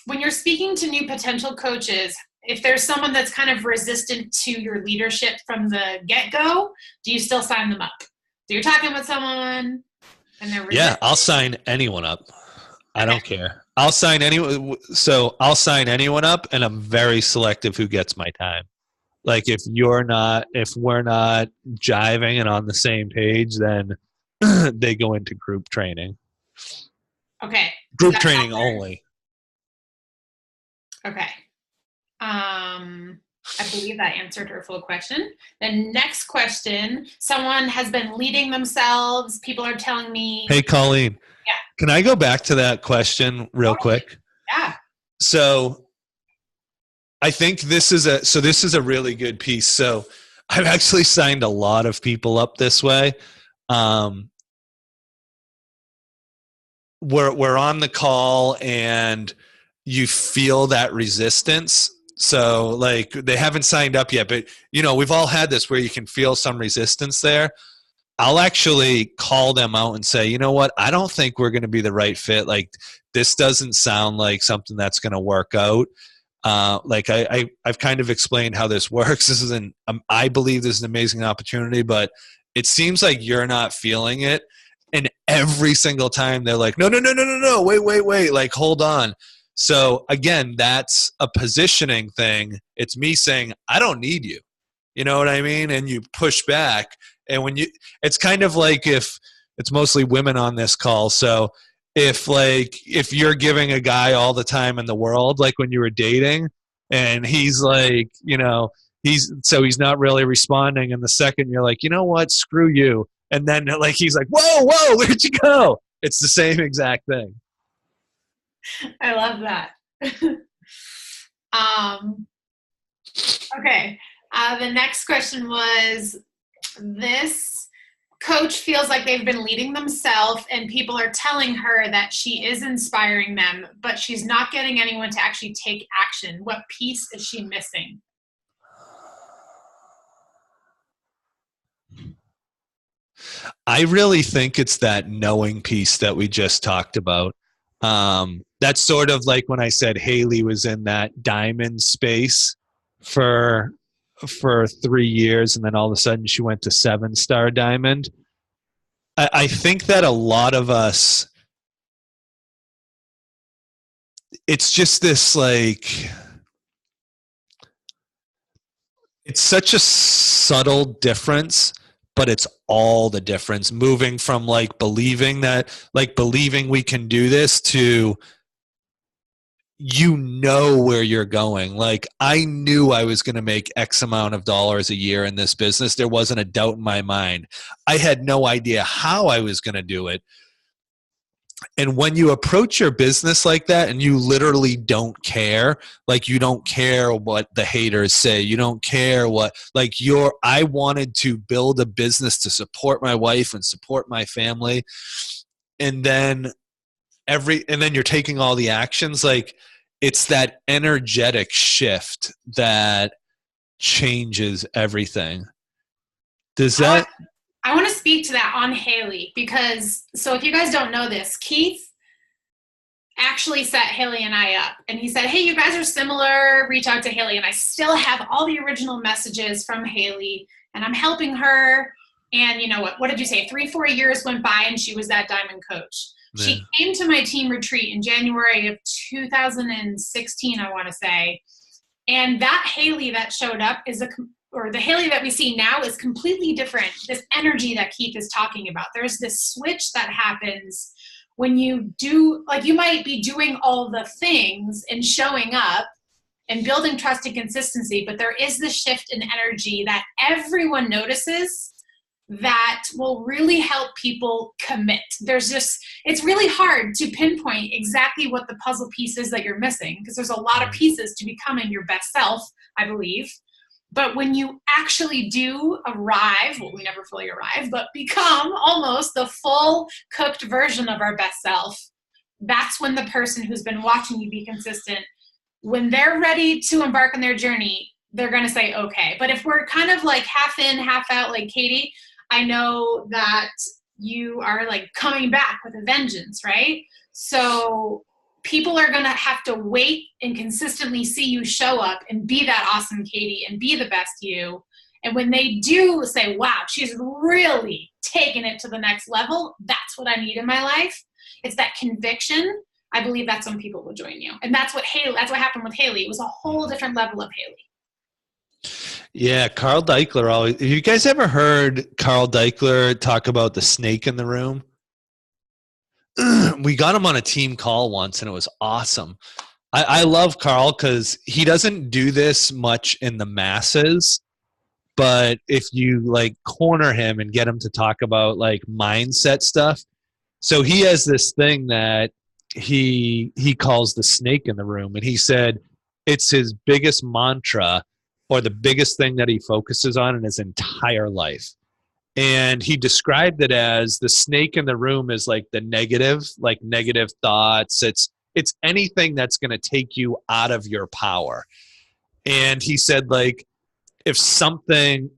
When you're speaking to new potential coaches, if there's someone that's kind of resistant to your leadership from the get-go, do you still sign them up? So you're talking with someone and they're resistant. Yeah, I'll sign anyone up. I don't care. I'll sign anyone. So I'll sign anyone up, and I'm very selective who gets my time. Like if we're not jiving and on the same page, then they go into group training. Okay. Group training only. Okay. I believe that answered her full question. The next question, someone has been leading themselves. People are telling me. Hey, Colleen. Yeah. Can I go back to that question real quick? Yeah. So I think this is a really good piece. So I've actually signed a lot of people up this way. We're on the call and you feel that resistance. So like they haven't signed up yet, but we've all had this where you can feel some resistance there. I'll actually call them out and say, you know what? I don't think we're going to be the right fit. Like this doesn't sound like something that's going to work out. I've kind of explained how this works. I believe this is an amazing opportunity, but it seems like you're not feeling it. And every single time they're like, no, wait, like, hold on. So again, that's a positioning thing. It's me saying, I don't need you. You know what I mean? And you push back. And it's kind of like, if it's mostly women on this call. So if you're giving a guy all the time in the world, like when you were dating, and he's like, he's not really responding. And the second you're like, you know what, screw you. And then like, he's like, whoa, where'd you go? It's the same exact thing. I love that. Okay. The next question was, this coach feels like they've been leading themselves and people are telling her that she is inspiring them, but she's not getting anyone to actually take action. What piece is she missing? I really think it's that knowing piece that we just talked about. That's sort of like when I said Haley was in that diamond space for 3 years, and then all of a sudden she went to 7-star diamond. I think that a lot of us, it's just this like, it's such a subtle difference, but it's all the difference, moving from like believing we can do this to, where you're going. Like, I knew I was going to make X amount of dollars a year in this business. There wasn't a doubt in my mind. I had no idea how I was going to do it. And when you approach your business like that and you literally don't care, like you don't care what the haters say, you don't care what, like I wanted to build a business to support my wife and support my family. And then you're taking all the actions. Like, it's that energetic shift that changes everything. Does that? I want to speak to that on Haley, because, so if you guys don't know this, Keith actually set Haley and I up, and he said, hey, you guys are similar, reach out to Haley. And I still have all the original messages from Haley, and I'm helping her. And you know what did you say? 3-4 years went by and she was that diamond coach. Yeah. She came to my team retreat in January of 2016, I want to say. And that Haley that showed up or the Haley that we see now is completely different. This energy that Keith is talking about. There's this switch that happens when you do, like, you might be doing all the things and showing up and building trust and consistency, but there is this shift in energy that everyone notices that will really help people commit. It's really hard to pinpoint exactly what the puzzle piece is that you're missing, because there's a lot of pieces to becoming your best self, I believe. But when you actually do arrive, well, we never fully arrive, but become almost the full cooked version of our best self, that's when the person who's been watching you be consistent, when they're ready to embark on their journey, they're going to say, okay. But if we're kind of like half in, half out, like Katie, I know that you are like coming back with a vengeance, right? So people are going to have to wait and consistently see you show up and be that awesome Katie and be the best you. And when they do say, wow, she's really taken it to the next level, that's what I need in my life. It's that conviction. I believe that's when people will join you. And that's what happened with Haley. It was a whole different level of Haley. Yeah, Carl Deichler always. Have you guys ever heard Carl Deichler talk about the snake in the room? We got him on a team call once, and it was awesome. I love Carl because he doesn't do this much in the masses, but if you like corner him and get him to talk about like mindset stuff, so he has this thing that he calls the snake in the room, and he said it's his biggest mantra, or the biggest thing that he focuses on in his entire life. And he described it as the snake in the room is like the negative thoughts. It's anything that's going to take you out of your power. And he said, like, if something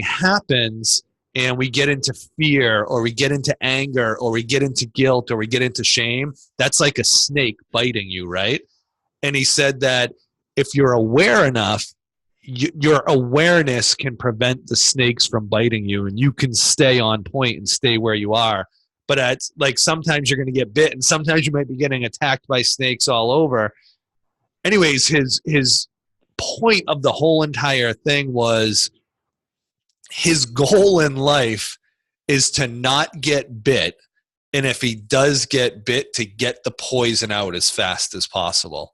happens and we get into fear, or we get into anger, or we get into guilt, or we get into shame, that's like a snake biting you, right? And he said that if you're aware enough, your awareness can prevent the snakes from biting you, and you can stay on point and stay where you are. But it's like sometimes you're going to get bit, and sometimes you might be getting attacked by snakes all over. Anyways, his point of the whole entire thing was his goal in life is to not get bit, and if he does get bit, to get the poison out as fast as possible.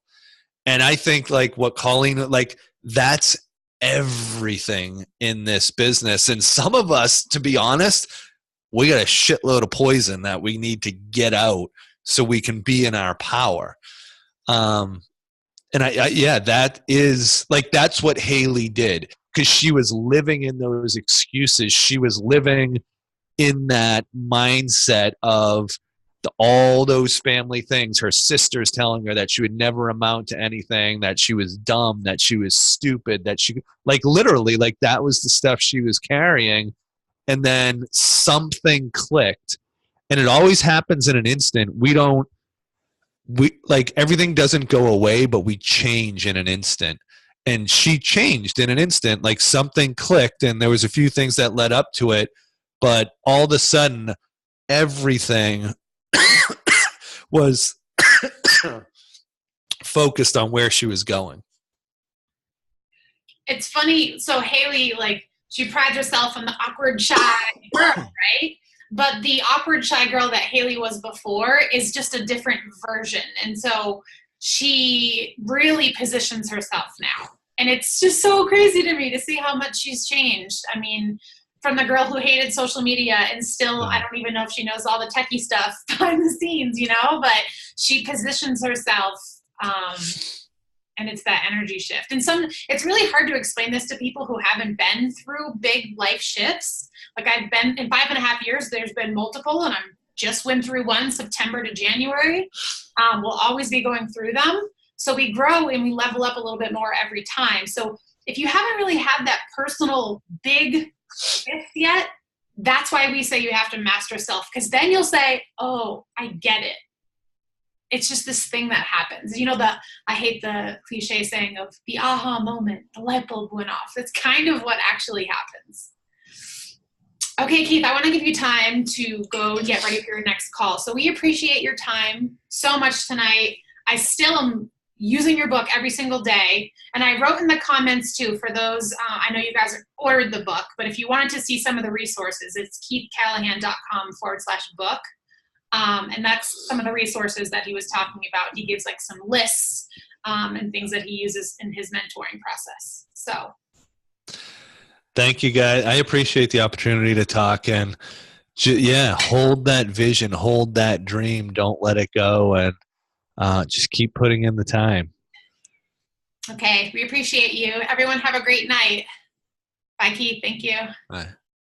And I think like what Colleen, like that's everything in this business. And some of us, to be honest, we got a shitload of poison that we need to get out so we can be in our power. And yeah, that is like, that's what Haley did, because she was living in those excuses. She was living in that mindset of all those family things. Her sisters telling her that she would never amount to anything, that she was dumb, that she was stupid, that she, like literally, like that was the stuff she was carrying. And then something clicked, and it always happens in an instant. We like everything doesn't go away, but we change in an instant. And she changed in an instant, like something clicked, and there was a few things that led up to it, but all of a sudden everything was focused on where she was going. It's funny. So Haley, like, she prides herself on the awkward, shy girl, right? But the awkward, shy girl that Haley was before is just a different version. And so she really positions herself now. And it's just so crazy to me to see how much she's changed. I mean, from the girl who hated social media and still, I don't even know if she knows all the techie stuff behind the scenes, you know, but she positions herself, and it's that energy shift. And it's really hard to explain this to people who haven't been through big life shifts. Like I've been in 5.5 years, there's been multiple, and I'm just went through one September to January. We'll always be going through them. So we grow and we level up a little bit more every time. So if you haven't really had that personal big shift yet, that's why we say you have to master self, because then you'll say, oh, I get it. It's just this thing that happens. You know, I hate the cliche saying of the aha moment, the light bulb went off. That's kind of what actually happens. Okay, Keith, I want to give you time to go get ready for your next call. So we appreciate your time so much tonight. I still am using your book every single day. And I wrote in the comments too, for those, I know you guys ordered the book, but if you wanted to see some of the resources, it's keithcallahan.com/book. And that's some of the resources that he was talking about. He gives like some lists and things that he uses in his mentoring process. So. Thank you, guys. I appreciate the opportunity to talk, and hold that vision, hold that dream. Don't let it go, and just keep putting in the time. Okay. We appreciate you. Everyone have a great night. Bye, Keith. Thank you. Bye.